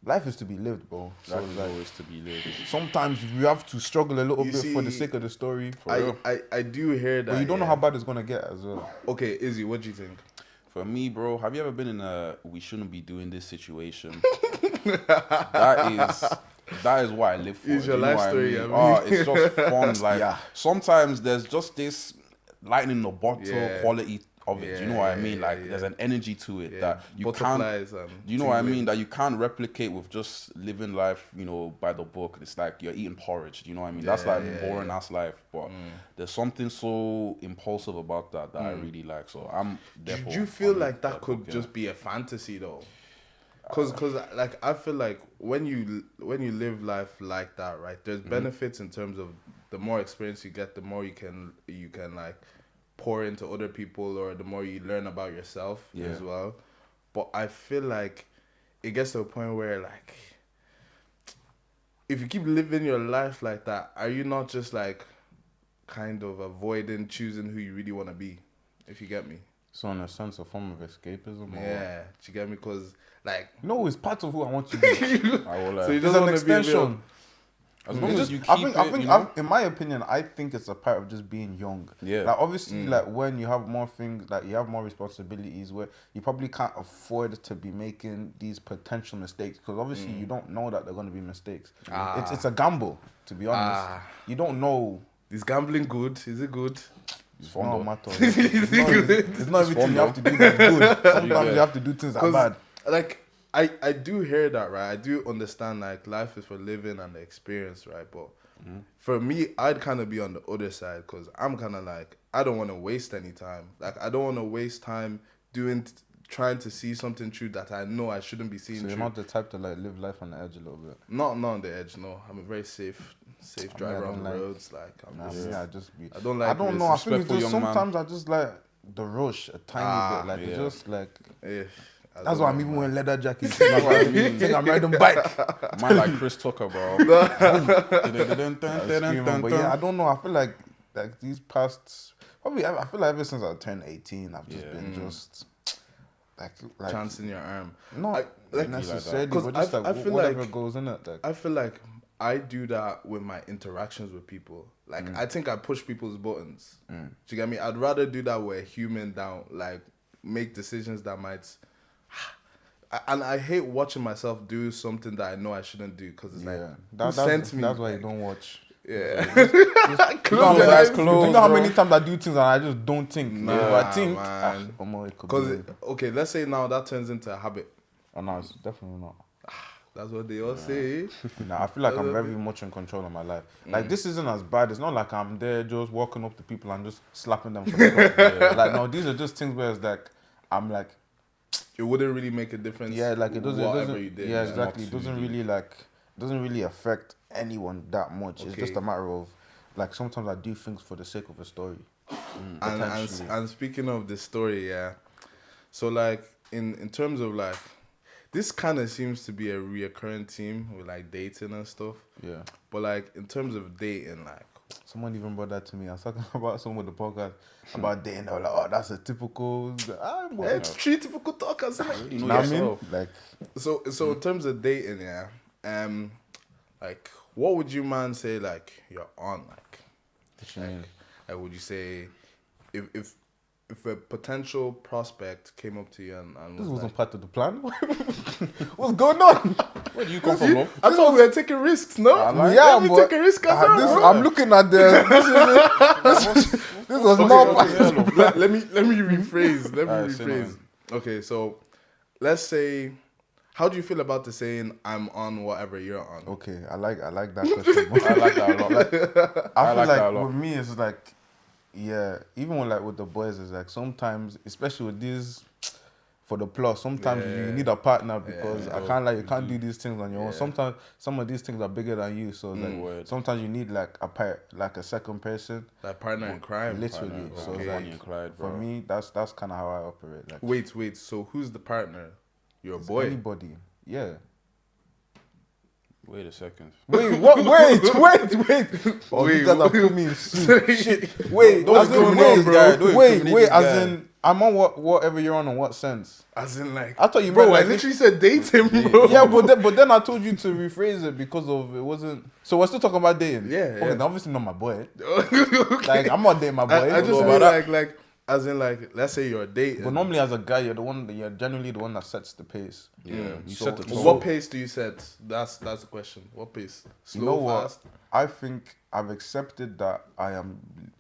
life is to be lived, bro. So life is always to be lived. Sometimes you have to struggle a little bit for the sake of the story. I do hear that. But you don't know how bad it's going to get as well. Okay, Izzy, what do you think? For me, bro, have you ever been in a we shouldn't be doing this situation? That is what I live for. It's your life story. I mean? It's just fun. Like sometimes there's just this lightning in the bottle quality of it. Do you know what I mean? Like there's an energy to it that you can't. Do you know what I mean? That you can't replicate with just living life, you know, by the book. It's like you're eating porridge. Do you know what I mean? That's like boring ass life. But there's something so impulsive about that I really like. So I'm. Do you feel like that could just be a fantasy though? Cause like I feel like when you live life like that, right? There's benefits in terms of the more experience you get, the more you can like pour into other people, or the more you learn about yourself as well. But I feel like it gets to a point where like if you keep living your life like that, are you not just like kind of avoiding choosing who you really want to be? If you get me. So in a sense, a form of escapism. Yeah, do you get me? Because like no, it's part of who I want to be. So you just an want extension. As long as you keep I think in my opinion, I think it's a part of just being young. Yeah. Like obviously, like when you have more things, like you have more responsibilities, where you probably can't afford to be making these potential mistakes, because obviously you don't know that they're going to be mistakes. It's a gamble, to be honest. You don't know. Is gambling good? Is it good? It's fun no matter. It's not everything you have to do that's good. Sometimes you have to do things that are bad. Like I do hear that, right? I do understand like life is for living and the experience, right? But for me, I'd kind of be on the other side, because I'm kind of like, I don't want to waste any time. Like I don't want to waste time trying to see something true that I know I shouldn't be seeing. So you're not the type to like live life on the edge a little bit. Not on the edge. No, I'm a very safe driver on the roads. Like I don't like. I don't know. I think it's just sometimes I just like the rush a tiny bit. Like it's just like. That's why I'm even wearing leather jackets. That's what I mean. Think I'm riding bike. Mine like Chris Tucker, bro. But yeah, I don't know. I feel like these past probably I feel like ever since I turned 18, I've just been just like chancing your arm. Not like necessarily, but just I feel whatever goes in it. Like I feel like I do that with my interactions with people. Like I think I push people's buttons. Do you get me? I'd rather do that with a human down, like make decisions that might. And I hate watching myself do something that I know I shouldn't do, because it's like that's why you don't watch. Yeah, close. You know how many times I do things and I just don't think. I think because okay, let's say now that turns into a habit. Oh no, it's definitely not. That's what they all say. Nah, I feel like I'm very much in control of my life. Like this isn't as bad. It's not like I'm there just walking up to people and just slapping them for the cup. Like no, these are just things where it's like I'm like, It wouldn't really make a difference. yeah, like it doesn't. Whatever you did. Yeah, exactly. It Not too doesn't really like doesn't really affect anyone that much. It's just Okay. a matter of like sometimes I do things for the sake of a story. And speaking of the story, yeah. So like in terms of like, this kind of seems to be a reoccurring theme with like dating and stuff. Yeah. But like in terms of dating, like Someone even brought that to me. I was talking about someone with the podcast about dating. They were like, "Oh, that's a typical." it's three typical talkers. You know Know what I mean? yourself. Like, So in terms of dating, yeah, like what would you man say like you're on like? what you mean? Like would you say if a potential prospect came up to you and This was wasn't like, part of the plan. What's going on? Where do you come from, love? I thought we were taking risks, no? Yeah, Let me but take a risk as well, this, bro. I'm looking at the. This was not. let me rephrase. Let Alright, me say rephrase. nothing. Okay, so let's say, how do you feel about the saying "I'm on whatever you're on"? Okay, I like that question. I like that a lot. I feel like like that a lot. with me, it's like, yeah, even with the boys, it's like sometimes, especially with these, for the plus, sometimes you need a partner because I can't you can't do these things on your own. Sometimes some of these things are bigger than you, so it's like Word. sometimes you need like a second person, Like partner in crime. literally. So it's Bonnie like and Clyde, for bro. me, that's kind of how I operate. Like Wait. So who's the partner? Your boy. anybody, yeah. Wait a second. Wait, what? Wait. Oh, you guys are putting me in soup. Shit. Wait, Don't as in, incriminate this guy. Don't wait, incriminate wait, this as guy. in, I'm on whatever you're on in what sense? As in like, I thought you bro, meant I like literally said date him, bro. Yeah, but then I told you to rephrase it because of it wasn't. So we're still talking about dating. Yeah, Okay, yeah. then obviously not my boy. Okay. Like I'm not dating my boy. I just but, mean like, as in like, let's say you're dating. but normally as a guy, you're generally the one that sets the pace. Yeah, you So- set the so- tone. What pace do you set? That's the question. What pace? Slow, You know what? fast? I think I've accepted that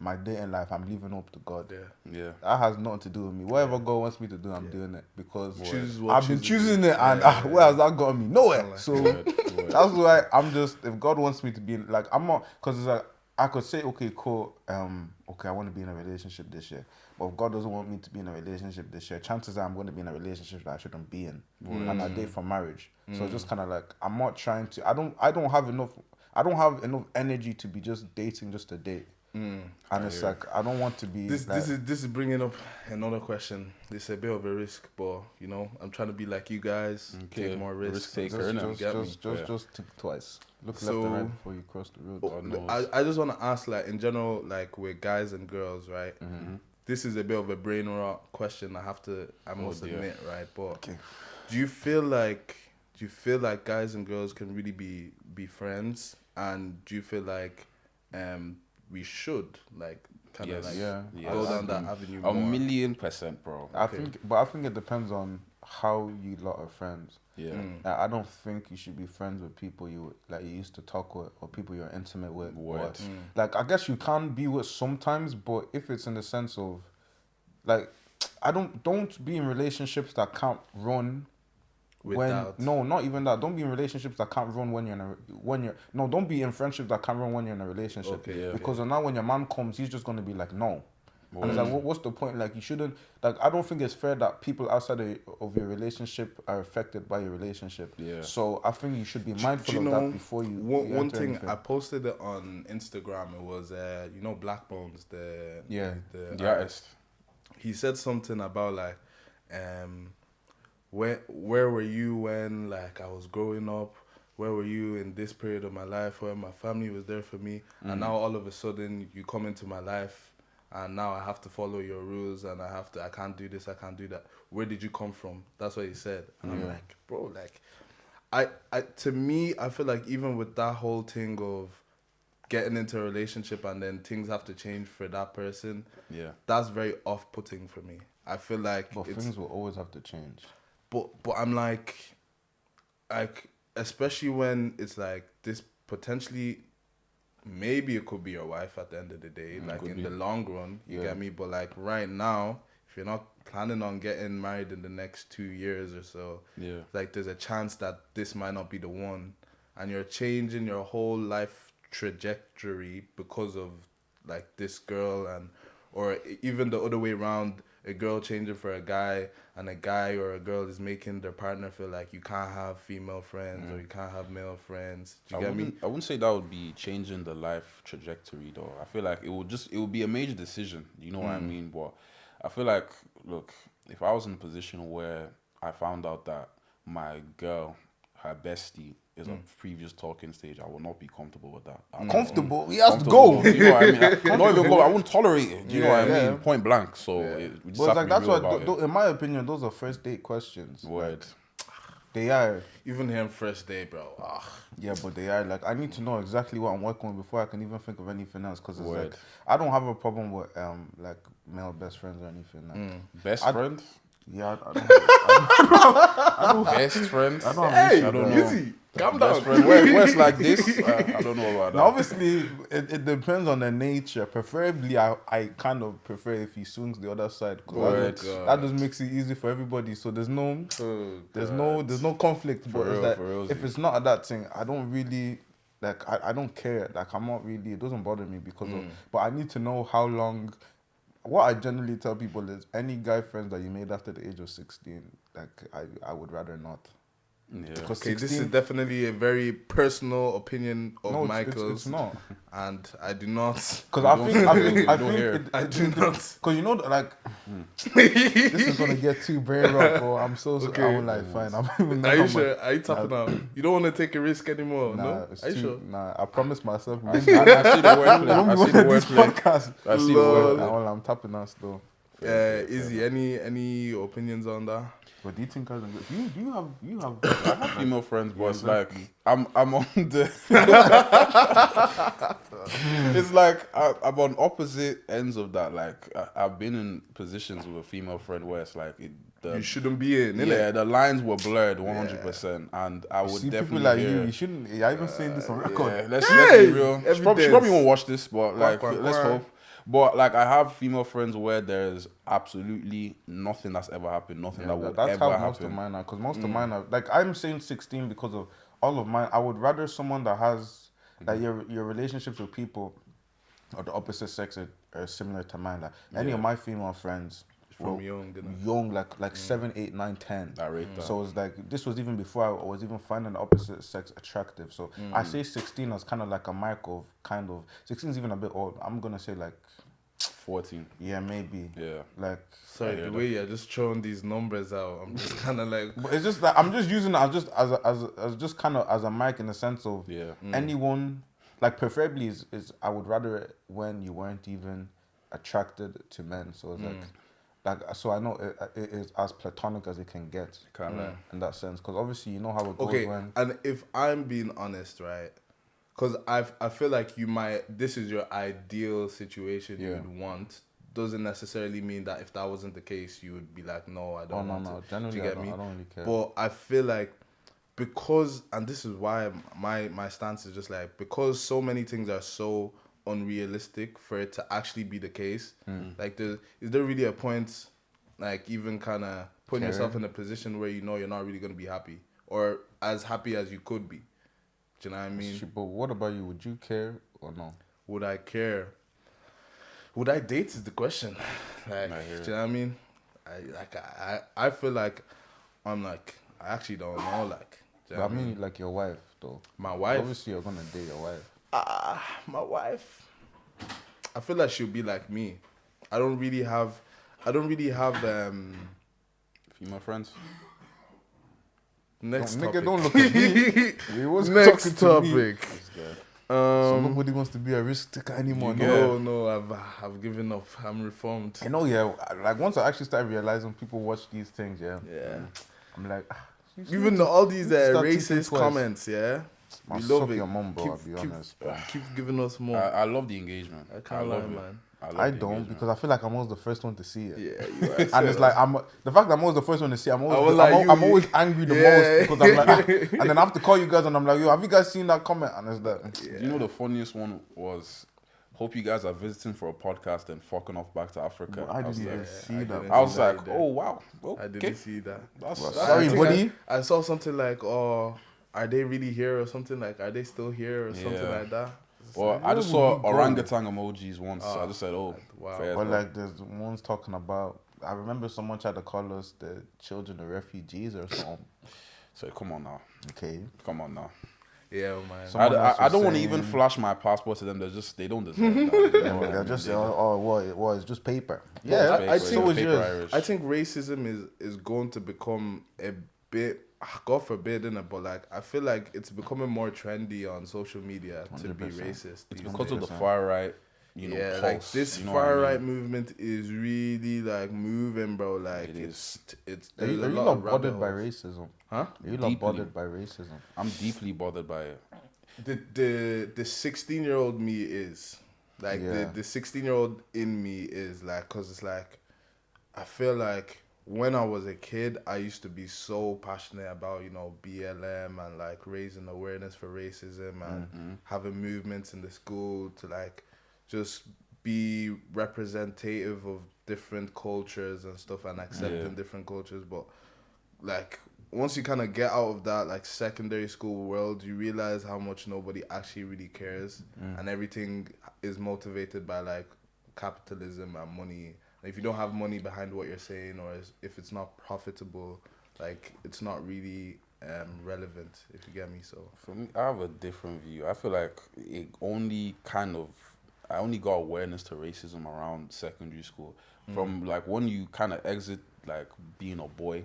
my dating life. I'm leaving up to God. Yeah. Yeah. That has nothing to do with me. Whatever God wants me to do, I'm doing it because Choose what I've been chooses choosing you. it, and where has that gotten me? Nowhere. So Word. that's why I'm just. If God wants me to be like, I'm not, because it's like I could say, okay, cool, okay, I want to be in a relationship this year, but if God doesn't want me to be in a relationship this year, chances are I'm going to be in a relationship that I shouldn't be in, and I date for marriage. So it's just kind of like I'm not trying to. I don't have enough energy to be just dating just to date. And it's like I don't want to be. This like, this is bringing up another question. This is a bit of a risk, but you know, I'm trying to be like you guys, Okay, take more risks. risk taker, innit? just think twice. Look So- left and right before you cross the road. God knows. I just want to ask, like in general, like with guys and girls, right? Mm-hmm. This is a bit of a brain rot question. I must dear. admit, right? But do you feel like guys and girls can really be friends? And do you feel like we should like kind of Yes. like Yeah. go Yes. down that avenue A more? 1,000,000%, bro. I think it depends on how you lot are friends. Yeah. I don't think you should be friends with people you used to talk with or people you're intimate with. Word. Like I guess you can be with sometimes, but if it's in the sense of like don't be in relationships that can't run Without. not even that. Don't be in relationships that can't run don't be in friendships that can't run when you're in a relationship. Okay, yeah. Because now when your man comes, he's just gonna be like no. And it's like, what's the point? Like, you shouldn't. Like, I don't think it's fair that people outside of your relationship are affected by your relationship. Yeah. So I think you should be mindful of that before you. One enter thing anything. I posted it on Instagram. It was Black Bones, the The artist. He said something about like where were you when like I was growing up? Where were you in this period of my life where my family was there for me? And now all of a sudden you come into my life and now I have to follow your rules and I can't do this, I can't do that. Where did you come from? That's what he said. And I'm like, bro, like to me, I feel like even with that whole thing of getting into a relationship and then things have to change for that person, Yeah. that's very off-putting for me. I feel like But things will always have to change. but I'm like especially when it's like this potentially maybe it could be your wife at the end of the day, like could in be. the long run, you Yeah. get me? But like right now, if you're not planning on getting married in the next 2 years or so, like there's a chance that this might not be the one, and you're changing your whole life trajectory because of like this girl, and or even the other way around, a girl changing for a guy, and a guy or a girl is making their partner feel like you can't have female friends or you can't have male friends. Do you get me? I wouldn't say that would be changing the life trajectory though. I feel like it would be a major decision. You know what I mean? But I feel like, look, if I was in a position where I found out that my girl, her bestie, is a previous talking stage, I will not be comfortable with that. Comfortable? He has to go. You know what I mean? Not even go. I wouldn't tolerate it. Do you know what I mean? Point blank. So we just But have like to be that's real what, about it. in my opinion, those are first date questions. Word. They are. Even him first day, bro. Yeah, but they are like, I need to know exactly what I'm working with before I can even think of anything else. Because it's Word. like, I don't have a problem with like male best friends or anything. Like, Best friend? yeah, I don't Best friend? I don't have Hey, issue I don't with know. that. easy. Calm Best down. friend. Where it's like this, I don't know about that. Now, obviously, it depends on the nature. Preferably, I kind of prefer if he swings the other side. 'Cause Word. that just makes it easy for everybody. So there's no conflict. But it's real, like, for real, if it's not that thing, I don't really like. I don't care. Like I'm not really. It doesn't bother me because of. But I need to know how long. What I generally tell people is any guy friends that you made after the age of 16, like I would rather not. Yeah. Because Okay, this 16 is definitely a very personal opinion of no, Michael's. it's not. And I do not. Because I think I do not. Because you know, like, this is gonna get too brain rock, or I'm so. Okay. I'm like, fine. I'm even Are you sure? Are you tapping out? You don't want to take a risk anymore, Nah, no? it's Are you too, sure? nah. I promised myself. I see the wordplay. I see the this wordplay. podcast. I see the Lord. wordplay. I'm tapping us though. Izzy, any opinions on that? But do you think do you have I have female friends, but it's like I'm on the. It's like I'm on opposite ends of that. Like I've been in positions with a female friend where it's like You shouldn't be in, innit? the lines were blurred 100%, and I would see definitely people like hear, you shouldn't. I'm even saying this on record. Yeah, let's Hey, be real. She evidence. probably won't watch this, but like, quack, let's quack. hope. But like, I have female friends where there's absolutely nothing that's ever happened, nothing that will That's ever how most of happen. mine are. Because most of mine are like I'm saying 16 because of all of mine. I would rather someone that has that your relationships with people or the opposite sex are similar to mine. Like any of my female friends From were young, innit? young, like 7, 8, 9, 10. I rate that. So it's like this was even before I was even finding the opposite sex attractive. So I say 16 as kind of like a mark of 16 is even a bit old. I'm gonna say like 14. yeah, maybe. Yeah. Like Sorry, the way you're just throwing these numbers out, I'm just kind of like, but it's just that I'm just using it as just kind of as a mic in the sense of anyone like preferably is I would rather it when you weren't even attracted to men. So it's like so I know it is as platonic as it can get Kind of. in that sense because obviously you know how it goes okay. when And if I'm being honest, right? Because I feel like this is your ideal situation you would want. Doesn't necessarily mean that if that wasn't the case, you would be like, no, I don't want it. Generally, Do you get me? I don't really care. But I feel like because, and this is why my stance is just like, because so many things are so unrealistic for it to actually be the case, like is there really a point, like even kind of putting yourself in a position where you know you're not really going to be happy or as happy as you could be? Do you know what I mean? But what about you? Would you care or no? Would I care? Would I date is the question. Like, do you know what I mean? I feel like I'm like, I actually don't know. Like, do you know But I what mean, like your wife though. my wife. Obviously, you're gonna date your wife. My wife. I feel like she'll be like me. I don't really have Female friends. next Nigga, topic. don't look at me. We was Next talking to me. topic. So nobody wants to be a risk taker anymore. No, I've given up. I'm reformed. You know, yeah. Like once I actually started realizing people watch these things, yeah. I'm like, Even all these start thinking racist twice. comments, yeah. Man, We love suck it. your mum, bro. I'll be honest. Keep giving us more. I love the engagement. I can't lie, love it. man. love I the don't engagement. because I feel like I'm always the first one to see it. Yeah, you are. And it's like the fact that I'm always the first one to see it, I'm was always, like, I'm always angry the Yeah. most because I'm like, and then I have to call you guys and I'm like, yo, have you guys seen that comment? And it's like, Do you know the funniest one was hope you guys are visiting for a podcast and fucking off back to Africa. I was didn't like, see that. I was like, either. oh wow, okay. I didn't see that. Sorry, I think buddy. I saw something like, oh, are they really here or something like, are they still here or something like that? Well, I just saw orangutan emojis once. I just said, oh, wow. fair. But like, there's ones talking about. I remember someone tried to call us the children of refugees or something. So come on now. Okay. Come on now. Yeah, man. I don't want to even flash my passport to them. They don't deserve that. You know what I They're mean? just it's just paper. Yeah, Yeah, I it's think paper, was yours. Irish. I think racism is going to become a bit, God forbid, innit? But like, I feel like it's becoming more trendy on social media to be 100%. racist. It's these because of the days. far right, you know, Yeah, pulse, like this you know far what I mean? right movement is really like moving, bro. Like It it's Are there's you a lot not of rabbit bothered by holes. racism? Huh? Are you not Deeply. bothered by racism? I'm deeply bothered by it. The 16-year-old me is like Yeah. the 16-year-old in me is like, cause it's like I feel like when I was a kid, I used to be so passionate about, you know, BLM and like raising awareness for racism and having movements in the school to like just be representative of different cultures and stuff and accepting different cultures. But like once you kind of get out of that like secondary school world, you realize how much nobody actually really cares and everything is motivated by like capitalism and money. If you don't have money behind what you're saying, or if it's not profitable, like it's not really relevant, if you get me. So For me, I have a different view. I feel like I only got awareness to racism around secondary school. From like when you kind of exit like being a boy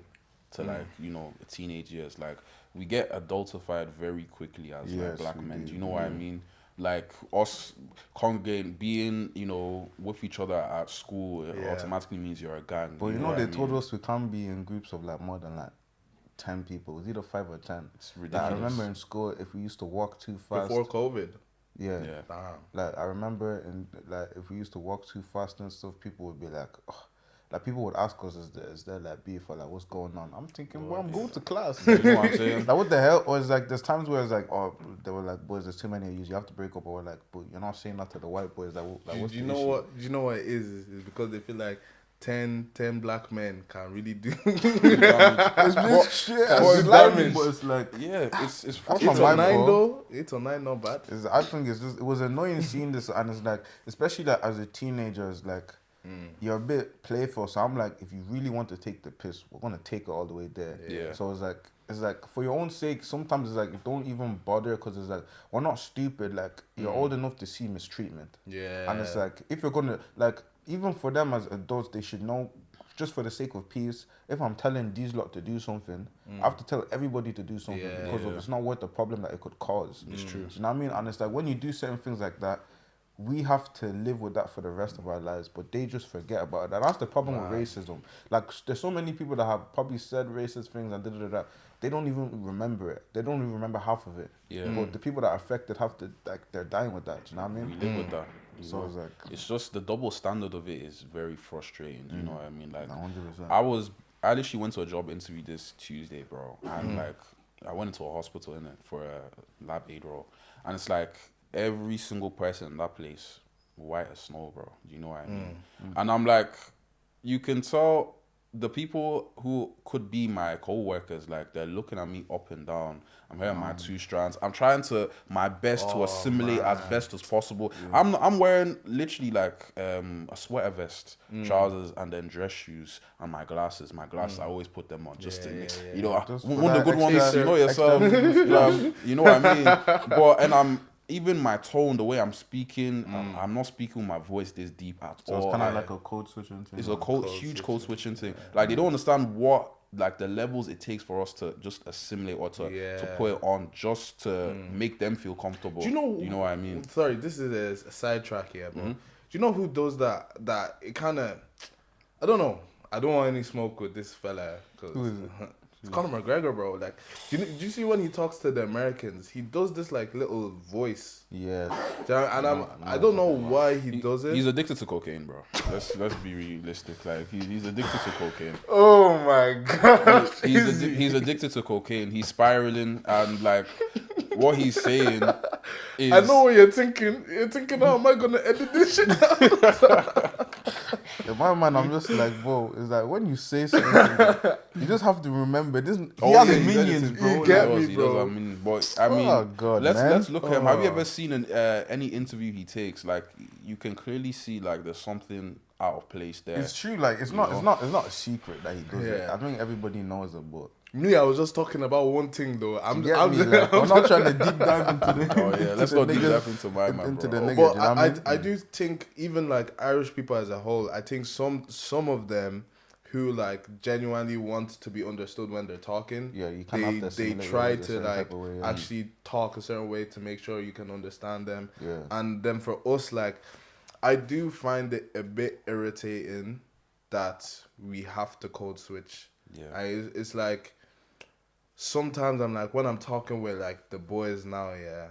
to like, you know, teenage years, like we get adultified very quickly as like Yes, black we men. do. Do you know what I mean? Like us congregating, being, you know, with each other at school automatically means you're a gang. But you know, what they I told mean? us we can't be in groups of like more than like 10 people. It's either 5 or 10. It's Like, ridiculous. I remember in school, if we used to walk too fast. before COVID, Yeah. damn. Like I remember, like if we used to walk too fast and stuff, people would be like, oh. Like people would ask us, is there like beef or like what's going on? I'm thinking, well, I'm going to class. You know what I'm saying? Like what the hell? Or it's like there's times where it's like, oh, they were like, boys, there's too many of you. You have to break up. Or we're like, but you're not saying that to the white boys. Like what's Do you the know issue? what? Do you know what it is? It's because they feel like 10 black men can really do. But it's like, Yeah, it's That's 8 not or my 9 fault. though. 8 or 9, not bad. I think it's just, it was annoying seeing this, and it's like, especially like as a teenager, it's like you're a bit playful. So I'm like, if you really want to take the piss, we're gonna take it all the way there. Yeah. So it's like for your own sake. Sometimes it's like don't even bother because it's like we're not stupid. Like you're old enough to see mistreatment. Yeah. And it's like if you're gonna like even for them as adults, they should know. Just for the sake of peace, if I'm telling these lot to do something, I have to tell everybody to do something because of it's not worth the problem that it could cause. It's true. You know what I mean? And it's like when you do certain things like that, we have to live with that for the rest of our lives, but they just forget about it. And that's the problem with racism. Like, there's so many people that have probably said racist things and da-da-da-da. They don't even remember it. They don't even remember half of it. Yeah. But the people that are affected have to, like, they're dying with that. Do you know what I We mean? live with that. you So know? it's like, It's just the double standard of it is very frustrating. You know what I mean? Like, 100%. I literally went to a job interview this Tuesday, bro, and like I went into a hospital in it for a lab aid role, and it's like every single person in that place white as snow, bro. Do you know what I mean? And I'm like, you can tell the people who could be my co-workers, like they're looking at me up and down. I'm wearing my 2 strands. I'm trying to my best to assimilate as best as possible. I'm wearing literally like a sweater vest, trousers, and then dress shoes and my glasses. My glasses, I always put them on just to make you know Just one of for the good that ones. You know yourself. You know what I mean? But and even my tone, the way I'm speaking, I'm not speaking with my voice this deep at So all. it's kind of like a code switching thing. It's a huge code switching thing. Like they don't understand what like the levels it takes for us to just assimilate or to put it on just to make them feel comfortable. Do you know? You know what I mean? Sorry, this is a sidetrack here, bro. Do you know who does that? That it kind of, I don't know. I don't want any smoke with this fella. Who is it? It's Conor McGregor, bro. Like, do you see when he talks to the Americans? He does this like little voice. Yes. And I don't know why he does it. He's addicted to cocaine, bro. Let's be realistic. Like he's addicted to cocaine. Oh my god. He's addicted to cocaine. He's spiraling and like what he's saying is. I know what you're thinking. You're thinking, how am I gonna edit this shit out? In my mind, I'm just like, bro, it's like when you say something, you just have to remember this. He has minions, bro. You get me, He bro. does, I mean, but I mean, Oh, God, let's man. look at him. Have you ever seen any interview he takes? Like, you can clearly see like there's something out of place there. It's true. Like it's not a secret that he does it. Yeah. I think everybody knows it, but Me, I was just talking about one thing though. I'm not trying to deep dive into the. Oh yeah, let's not deep dive into my man, into bro. the nigga. But you know what I mean? I do think even like Irish people as a whole, I think some of them who like genuinely want to be understood when they're talking. Yeah, you kind of have to they assimilate try with a to certain like type of way, yeah. actually talk a certain way to make sure you can understand them. Yeah. And then for us, like, I do find it a bit irritating that we have to code switch. Yeah. It's like sometimes I'm like when I'm talking with like the boys now, yeah.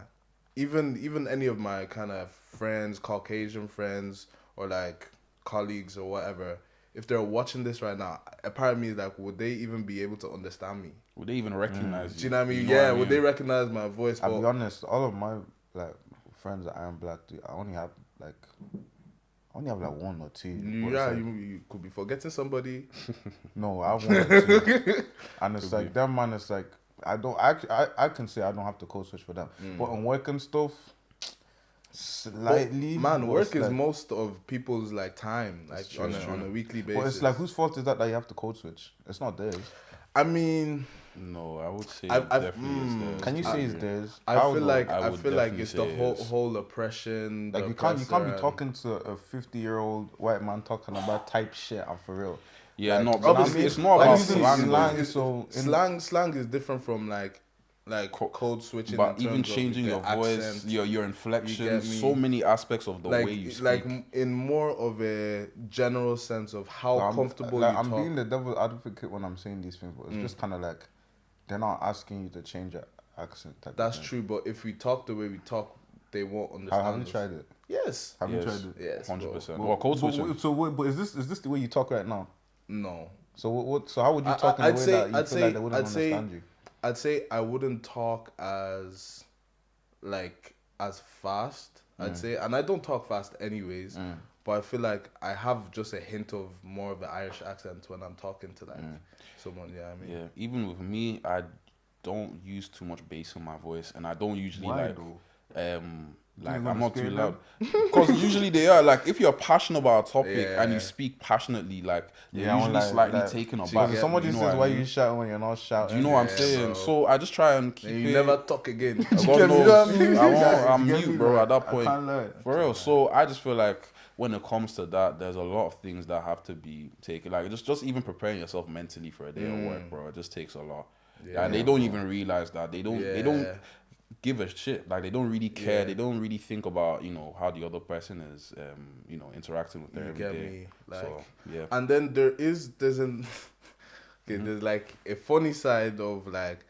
Even any of my kind of friends, Caucasian friends, or like colleagues or whatever, if they're watching this right now, a part of me is like, would they even be able to understand me? Would they even recognize you? Do you know what I mean? You know Yeah, what I would they mean? recognize my voice? I'll But be honest. All of my like friends that I am black, dude, I only have like one or two. but it's like- you could be forgetting somebody. No, I have one or two. And it's like them man. It's like I can say I don't have to code switch for them, but on work and stuff, slightly. Man, but work it's is like- most of people's like time, like true, on it's true. a weekly basis. But it's like whose fault is that you have to code switch? It's not theirs. I mean, No, I would say I've- definitely is theirs. Can you to say a it's degree. theirs? I How feel though? like I I would feel like definitely it's the say whole it is. whole oppression. Like the you can't be oppressor, talking to a 50-year-old white man talking about type shit and for real. Yeah, Like, no, you know but what I it's, mean? it's not Like, about using slang. slang, though. so in- Slang is different from like code switching. But in even terms of changing the your voice, accent. your inflection, You get me? so many aspects of the like way you speak. like in more of a general sense of how comfortable you I'm talk. being the devil's advocate when I'm saying these things, but it's just kind of like they're not asking you to change your accent. Type That's of thing. true, but if we talk the way we talk, they won't understand. Have you us. tried it? Yes. Have you Yes. tried it? Yes. bro. 100%. Well, code switching. But is this the way you talk right now? No. So what? So how would you talk in a I'd way say- that you I'd feel say- like they wouldn't I'd say- understand you? I'd say I wouldn't talk as fast. I'd say, and I don't talk fast anyways. But I feel like I have just a hint of more of an Irish accent when I'm talking to like someone. Yeah, I mean, Yeah, even with me, I don't use too much bass in my voice, and I don't usually Why, like like not I'm not too scared loud because usually they are like if you're passionate about a topic and Yeah. you speak passionately, like they're I'm usually like- slightly like- taken Because aback. if somebody you know says what why I mean? you shouting when you're not shouting, Do you know what I'm Yeah, saying? bro. So I just try and keep and it. you never talk again. I got You no, know what I mean? I won't, I'm You get mute, me, bro. like, At that I point, can't lie. for real. So I just feel like when it comes to that, there's a lot of things that have to be taken. Like just even preparing yourself mentally for a day of work, bro. It just takes a lot. Yeah, and they don't even realize that they don't Yeah. give a shit. Like they don't really care. Yeah. They don't really think about how the other person is interacting with them You every get day. me? Like, So yeah. And then there's an there's like a funny side of like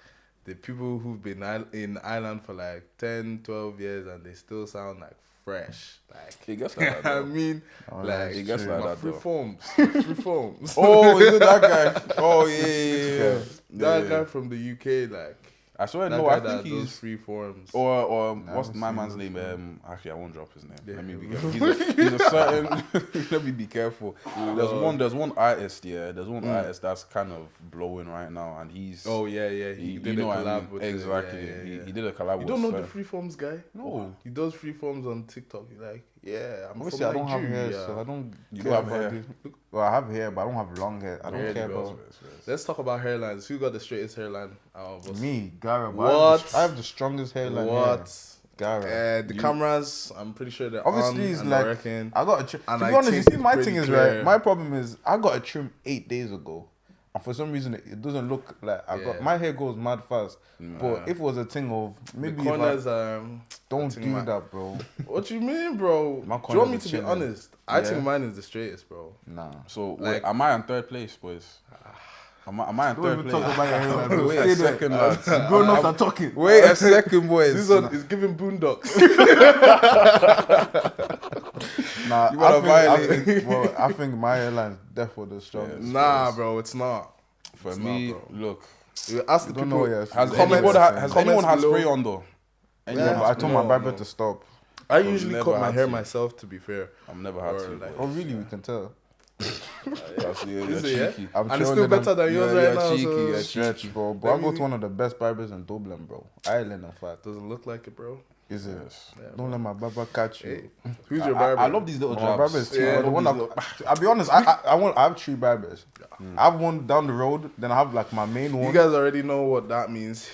the people who've been in Ireland for like 10, 12 years and they still sound like fresh. Like It gets like that, I though. mean, like It gets like my that, free though. forms, free forms. Oh, is it that guy? Oh yeah. That Yeah. guy from the UK, like I swear, that no, guy I that think does he's free forms. or what's haven't my seen man's this name? Actually, I won't drop his name. Yeah. Let me be careful. He's a certain. Let me be careful. There's one artist. Yeah, there's one artist that's kind of blowing right now, and he's. Oh yeah, he you did a know what I collab mean? with Exactly. Yeah. He did a collab You with. don't know the Sven. free forms guy? No. He does free forms on TikTok. He's like, yeah, I'm Obviously, from I don't have hair, Nigeria. so I don't. You care don't have about hair? this. Well, I have hair, but I don't have long hair. I don't Really, care bro. about Let's talk about hairlines. Who got the straightest hairline out of us? me, Gara. but What? I have the strongest hairline. What? Gara. The cameras, I'm pretty sure they're Obviously, on it's and like working. I got a trim. To And be I honest, you think see, my it's thing pretty is clear. right. My problem is I got a trim 8 days ago, and for some reason it doesn't look like I got Yeah. my hair goes mad fast. But if it was a thing of maybe The if I, corners, don't I think do that, bro. What you mean, bro? My Do you want me corners to are be chilling. honest? I Yeah. think mine is the straightest, bro. Nah. So Like- wait, am I in third place, boys? Am I in Don't third even place? talk about your hairline. Bro. Wait Stay a there. second, lads. Grown ups are talking. Wait a second, boys. This one is giving boondocks. Nah, You wanna violate. I think my hairline's definitely the strongest. Nah, bro, it's not. For It's me, not, bro. look. You ask the Don't people. know, yes. Has Comments- anyone comments had spray below. on though? I told my barber to stop. I usually never cut my had hair to. myself, to be fair. I've never had Or, to. like- Oh really? We can tell. You're Is it, yeah? cheeky. I'm And it's sure still that better than yours you're right now. cheeky, So you're Stretch, bro. But I go to one of the best barbers in Dublin, bro. Ireland, in fact. doesn't look like it, bro. Is it? Yes. Don't let my barber catch you. Hey, who's your barber? I love these little My jobs. barber is Yeah, the one that, I'll be honest, I have 3 barbers. I have one down the road, then I have like my main one. You guys already know what that means.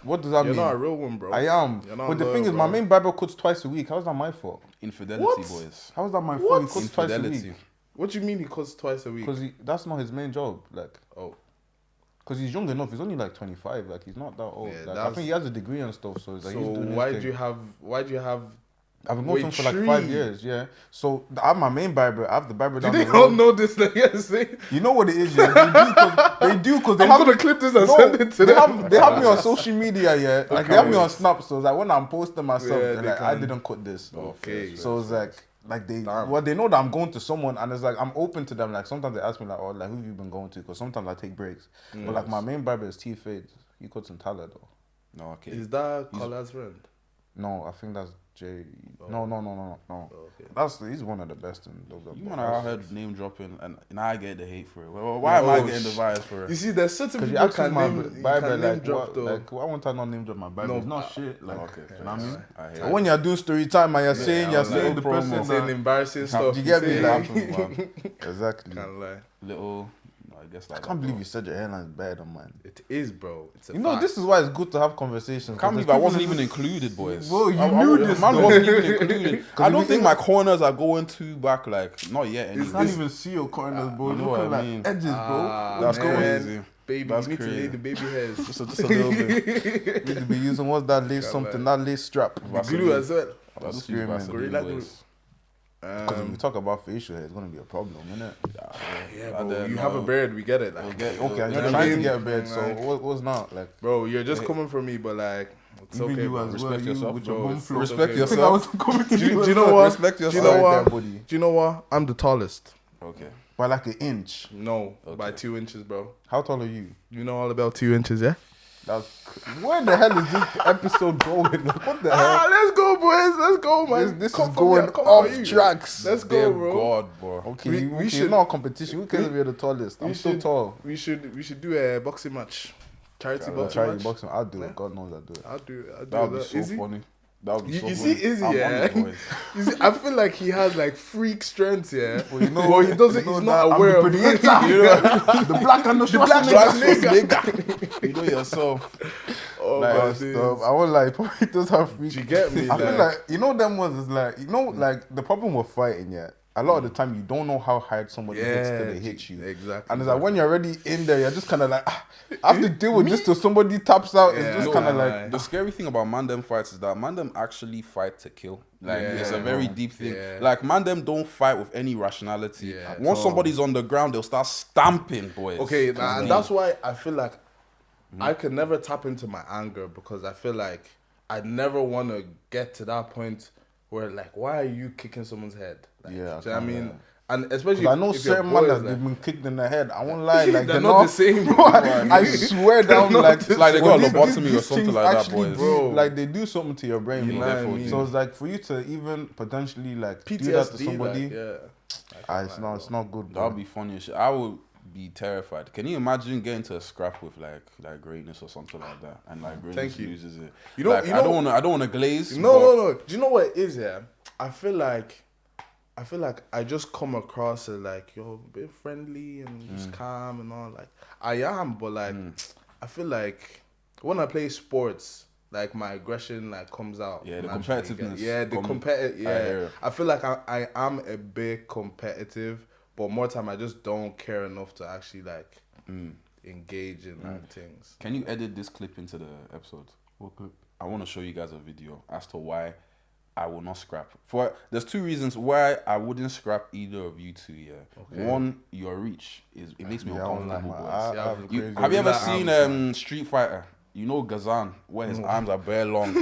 What does that You're mean? not a real one, bro. I am. You're not But the loyal, thing is, bro. my main barber cuts twice a week. How's that my fault? Infidelity, What? boys. How's that my fault? He cuts twice a Infidelity. week. What do you mean he cuts twice a week? Because that's not his main job. Like, Oh, because he's young enough. He's only like 25. Like, he's not that old. Yeah, like, I that's- think he has a degree and stuff. So, it's like, he's so doing his why thing. do you have? I've been going to him Wait, for like 5 tree. years. Yeah. So I have my main barber. I have the barber Do down they the all road. know this? Like, yes, You know what it is, yeah. They do because they I'm have gonna clip this and No, send it to they them. have me on social media, yeah. Like they have me wait. on Snap, so it's like when I'm posting myself, Yeah, they're they like, I can- didn't cut this. Okay. So it's like they Damn. well they know that I'm going to someone, and it's like I'm open to them. Like sometimes they ask me like, oh, like who have you been going to? Because sometimes I take breaks. But like my main barber is T Fade. He cuts in Tala though. No, okay. Is that Colla's friend? No, I think that's Jay. No. Okay. He's one of the best in Dublin. You man are out here name dropping, and I get the hate for it. Well, why am I getting the vibes for You it? see, there's certain Because you people ask can my name, you barber can name like drop what, though. like why won't I not name drop my barber? No, It's not shit. Like Okay, you know what I mean? I hear And it. when you're doing story time and you're saying I'm the like, person saying that, embarrassing stuff. you get me, say, like- Man. exactly. Can't lie. Little, I guess like I can't believe you said your hairline's better, man. It is, bro. It's a You know, fact. this is why it's good to have conversations. I can't believe I wasn't even included, boys. Bro, you I knew this, Man though. wasn't even included. I don't we think my corners are going too back, like, not yet. You Anyway. can't even see your corners, bro. you know Look what at I like mean. edges, bro. That's man. crazy. Baby, That's you need to crazy. lay the baby hairs. Just a little bit. You need to be using what's that lace something, that lace strap. Glue as well. That's Screaming. Vaseline, Gorilla boys. Because if we talk about facial hair, it's gonna be a problem, isn't it? Yeah, And bro. then, You have a beard, we get it. Like, Okay, and you you're know what I trying to mean? get a beard, so Like- what's not like? bro, you're just coming for me, but like, it's Even okay. you bro. as Respect well, you yourself, with your bro. bum It's flow. okay, Respect bro. I think I was yourself. coming to Do you. you know what? Respect Do you yourself. know what? Right there, buddy. Do you know what? I'm the tallest. Okay. By like an inch. No, by Okay. 2 inches, bro. How tall are you? You know all about 2 inches, yeah? Where the hell is this episode going? Like, what the hell? Let's go, boys. Let's go, man. This Come is for me, going I'll come off for you. tracks. Let's Dear go, bro. God, bro. Okay, We okay, should- it's not a competition. Who cares if you're the tallest? I'm still tall. We should do a boxing match. Charity I'll boxing try match. boxing. I'll do it. God knows I'll do it. I'll do it. That would be that. so Izzy? funny. That would be You, so you funny. see, Izzy, I'm on yeah. it, boys. You see, I feel like he has like freak strength, yeah. Well, you know, But he doesn't. you know He's not that aware I'm of the it. predator. The black and the black You know yourself. Oh Like, my Stop. days. I won't lie, probably does have freak. You get me? I feel like you know them ones is like like the problem with fighting, yeah. A lot of the time you don't know how hard somebody hits till they hit you. Exactly. And it's like when you're already in there, you're just kind of like, I have to deal with this till somebody taps out. Yeah, It's just no, kind of man. like, The scary thing about Mandem fights is that Mandem actually fight to kill. Like it's a very deep thing. Yeah. Like Mandem don't fight with any rationality. Yeah. Once somebody's on the ground, they'll start stamping, boys. Okay, and that's why I feel like Hmm. I can never tap into my anger because I feel like I never want to get to that point where like, why are you kicking someone's head? Like, Yeah, do you know what I kinda, mean? yeah. And especially I know if your certain boy man is that like- they've been kicked in the head. I won't lie, like They're not the same, bro. I swear down, like It's like they got a these- lobotomy or these something things like that, actually boys. do- Bro. Like they do something to your brain, You bro. know what I mean? So it's like for you to even potentially like PTSD, do that to somebody. like, yeah. It's not good, bro. That'd be funny as shit. I would be terrified. Can you imagine getting to a scrap with like greatness or something like that, and like greatness Thank you. loses it? You know- like, you I know- don't want to glaze. No, but no, no. Do you know what it is? Yeah, I feel like I just come across as like a bit friendly and just calm and all. Like I am, but like I feel like when I play sports, like my aggression like comes out. Yeah, the naturally. competitiveness Yeah, the come- competitive. I hear Yeah, it. I feel like I am a bit competitive, but more time I just don't care enough to actually like engage in like things. Can you edit this clip into the episode? What clip? I want to show you guys a video as to why I will not scrap. There's two reasons why I wouldn't scrap either of you two. Yeah. One, your reach it makes me Yeah, I won't lie, uncomfortable. man. boys. I have You- crazy- Have you ever That seen arms, Street Fighter? you know Gazan, where his arms are bare long.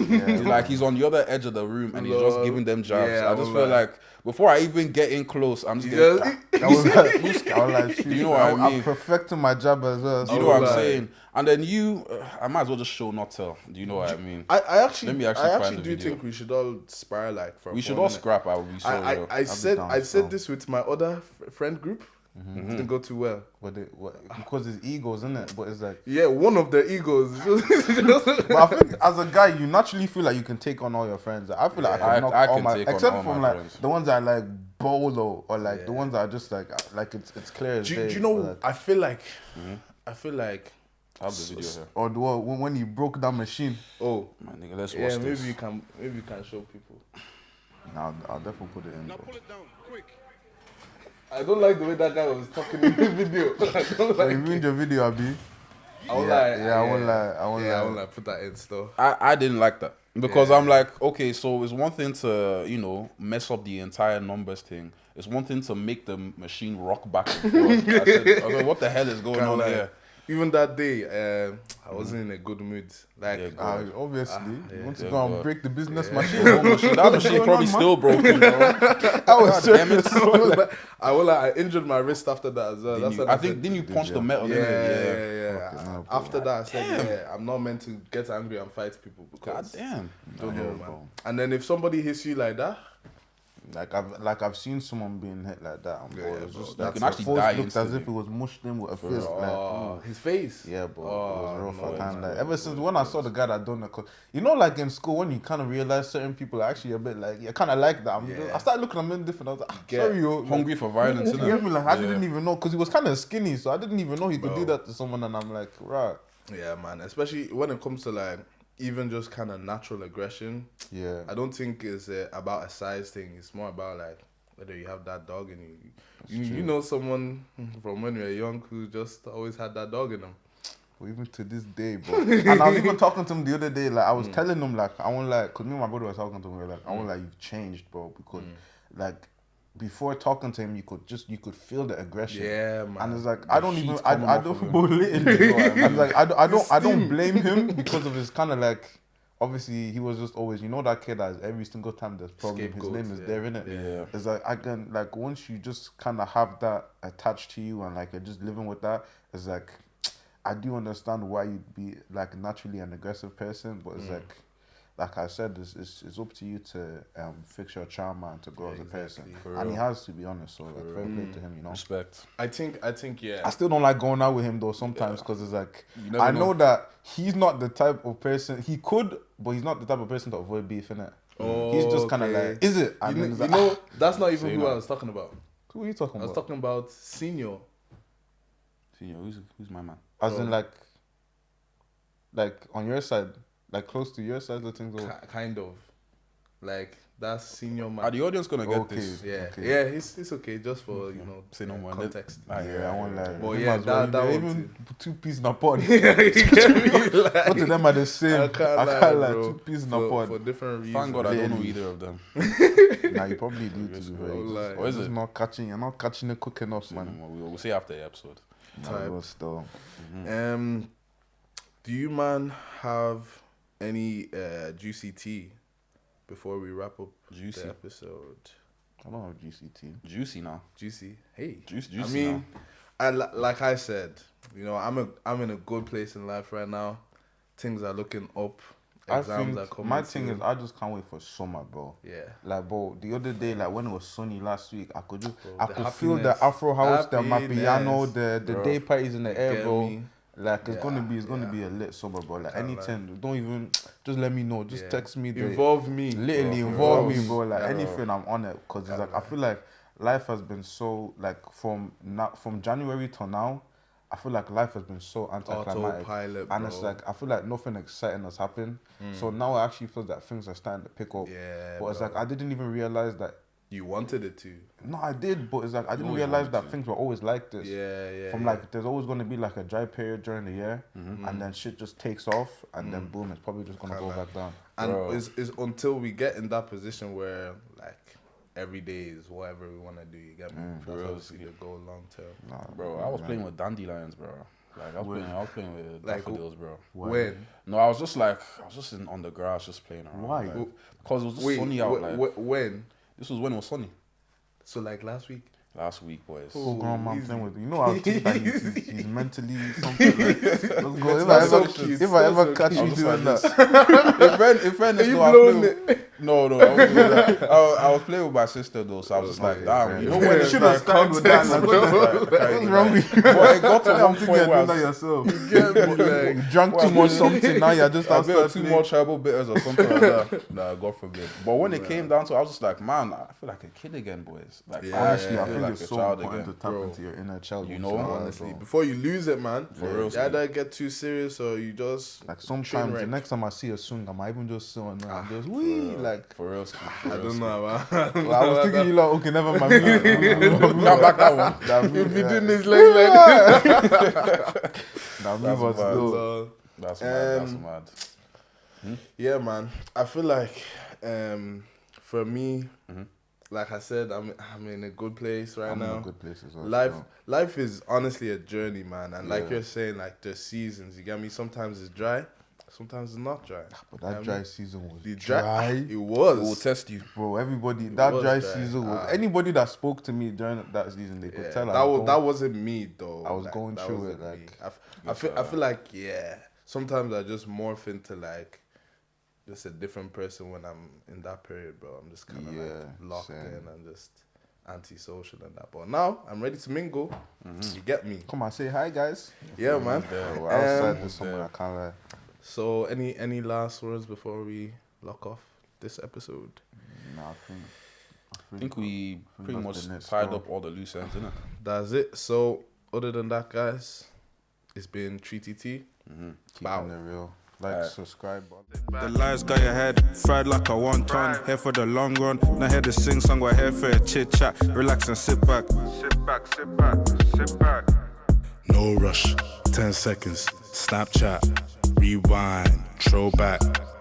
He's on the other edge of the room and he's just giving them jabs. Yeah, I just feel like before I even get in close, I'm just getting. I was like, shoot, You know what I mean? I'm perfecting my jab as well. Do you know what I'm saying? And then I might as well just show not tell. Do you know what I mean? I actually, Let me actually I find actually the do video. think we should all spar like for. We should all scrap. I would be so. I said this with my other friend group. It didn't go too well. Because it's egos, isn't it? But it's like, Yeah, one of the egos. but I think as a guy, you naturally feel like you can take on all your friends. I feel like I can knock I all can my, take on except all from my like friends. the ones that are like bolo or like the ones that are just like it's clear as do day. you know? Like, I feel like I I have the video here. or the one when you broke that machine. oh My nigga, let's watch yeah, this. maybe you can show people. Nah, I'll definitely put it in. Bro. Pull it down, quick. I don't like the way that guy was talking in the video. I don't So you like. ruined your video, Abi. I won't Yeah, lie. yeah, I won't lie. I won't Yeah, I lie. won't lie. Put that in still. I didn't like that because I'm like, okay, so it's one thing to mess up the entire numbers thing. It's one thing to make the machine rock back and forth. I said, what the hell is going on here? Even that day, I wasn't in a good mood. Like, Yeah, go Obviously, you want to Yeah, go go and break the business The machine. whole machine, that machine probably still broken, bro. I was God damn it. I injured my wrist after that as well. That's what I think didn't you punch the metal? Yeah, didn't you? yeah. Okay, no, After that, I said, yeah, I'm not meant to get angry and fight people God because damn. don't know, man. bro. And then if somebody hits you like that, I've seen someone being hit like that. And bro, it's just You like can the actually force die looked as instantly. if it was mushed in with a fist. Like, his face. yeah, bro, it was rough no, at time. it's Like ever since when I saw the guy that done it, like in school when you kind of realize certain people are actually a bit like you kind of like that. I started looking at him different. I was like, sorry, yo, Hungry for violence, You innit? get me? Like I didn't even know because he was kind of skinny, so I didn't even know he could do that to someone. And I'm like, right, Yeah, man. Especially when it comes to like even just kind of natural aggression. yeah. I don't think it's about a size thing. It's more about like whether you have that dog in you. You know someone from when you were young who just always had that dog in them. But even to this day, bro. And I was even talking to him the other day. Like I was telling him, like I won't like, cause me and my brother was talking to him. We were like, I won't like, you've changed, bro. Because like before talking to him, you could feel the aggression. Yeah, man. And it's like I don't even heat I coming off don't of him. bro, literally, bro. And like I don't blame him because of his kind of like obviously he was just always that kid that every single time there's problem his Scapegoat, name is yeah. there, innit? Yeah. It's like I can like once you just kind of have that attached to you and like you're just living with that, it's like I do understand why you'd be like naturally an aggressive person, but it's like I said, it's up to you to fix your trauma and to grow as a person. And he has to be honest, so like fair play to him, Respect. I think yeah. I still don't like going out with him though sometimes because it's like never I know know. that he's not the type of person he could, but he's not the type of person to avoid beef, innit? He's just kind of okay. like, is it? And You then it's know, like, you know, that's not even Say who no. I was talking about. who are you talking I was about? talking about Senior. See, who's my man? As in like on your side, like close to your side, the things. Kind of. Like, that's Senior man. Are the audience gonna get Okay. this? Yeah, Okay. yeah, it's okay, just for, Say no more. context. Yeah, I want like. But him yeah, as well. that They're one even two pieces in a pod. You get me? Like, Both of them are the same. I can't lie, bro. two pieces in a for pod. different reasons. Thank God I don't know Literally. either of them. Nah, you probably do to be very. Don't lie. Or is You're it? not catching. You're not catching it quick enough, man. We'll see after the episode. Type. But still. Do you man have any juicy tea before we wrap up Juicy. the episode? I don't have GCT. Juicy now. Juicy, hey. Juicy I mean, like I said, I'm in a good place in life right now. Things are looking up. I Exams are think coming. my thing soon. is I just can't wait for summer, bro. Yeah. Like, bro, the other day, like when it was sunny last week, I could just, Bro, I the could feel the happiness. Afro house, the Happiness, Mapiano, the bro. day parties in the air, Get bro. me? Like it's gonna Yeah, be a lit summer, bro. Like Can't anything, don't even just let me know. Just Yeah. text me. Involve me. Literally Bro, involve bro. me, bro. Like Yeah. anything, I'm on it. Cause it's like I feel like life has been so like from January till now, I feel like life has been so anticlimactic. Autopilot, And it's bro. like I feel like nothing exciting has happened. So now I actually feel that things are starting to pick up. Yeah, But it's bro. like I didn't even realize that. You wanted it to. No, I did, but it's like I didn't always realize wanted that to. things were always like this. Yeah. From like there's always gonna be like a dry period during the year, and then shit just takes off, and then boom, it's probably just gonna go back down. And Bro. it's until we get in that position where like every day is whatever we want to do. You get me? That's real. obviously the goal long term. Nah, Bro, I was playing with dandelions, bro. Like I was playing with Like, daffodils, bro. When? No, I was just on the grass, just playing around. Why? Like, because it was just sunny out. Like when? this was when it was sunny. So like last week? Last week, boys. Full grown man easy. playing with. You know how cute that he's mentally something. Like, let's go. That's so cute. If I ever So catch cute. you doing like that, In fairness, You no, I blown played no, I was doing that. I was playing with my sister though, so I was just like, damn, you know when you it's should have like, started with that. Like, what's wrong with you? But it got to I'm one thinking point you're where doing I that was yourself. Get me, like, You drank too much something. Now you're just a bit outside of too playing. much herbal bitters or something like that. Nah, God forbid. But when it came down to it, I was just like, man, I feel like a kid again, boys. Like, Honestly, I feel think like it's a so child important again. to tap into your inner child. You know, Honestly, before you lose it, man. For real, You either get too serious or you just like sometimes the wreck. next time I see a swing, I might even just sit on there and just wee like. For real, I don't know, man. Well, I was thinking you like okay, never mind. Come back that one. That If move, you yeah. doing this leg like That move was mad. still. so, That's mad. That's Um, mad. yeah, man. I feel like for me, Mm-hmm. like I said, I'm in a good place right I'm now. in a good place as well. Life is honestly a journey, man. And like Yeah. you're saying, like the seasons, you get me? Sometimes it's dry, sometimes it's not dry. But that dry season was The dry. It We'll was. test you. Bro, everybody, that was dry dry. season was. Anybody that spoke to me during that season, they could Yeah, tell that wasn't me though. I was going that through it, wasn't me. like- I feel like sometimes I just morph into like just a different person when I'm in that period, bro. I'm just kind of like locked same. in and just antisocial and that. But now I'm ready to mingle. You get me? Come on, say hi, guys. Yeah, man. Bro, outside there's somewhere I can't lie. So any last words before we lock off this episode? Nah, I think we pretty that's much the next tied goal. up all the loose ends, innit? That's it. So other than that, guys, it's been 3TT. Keeping Wow. it real. Like, subscribe. The lights got your head fried like a wonton. Here for the long run. Not here to sing song, we're here for a chit chat. Relax and sit back. Sit back, sit back, sit back. No rush, 10 seconds, Snapchat, rewind, throwback,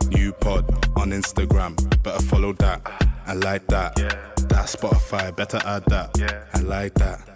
new pod on Instagram, better follow that, I like that, that Spotify, better add that, I like that.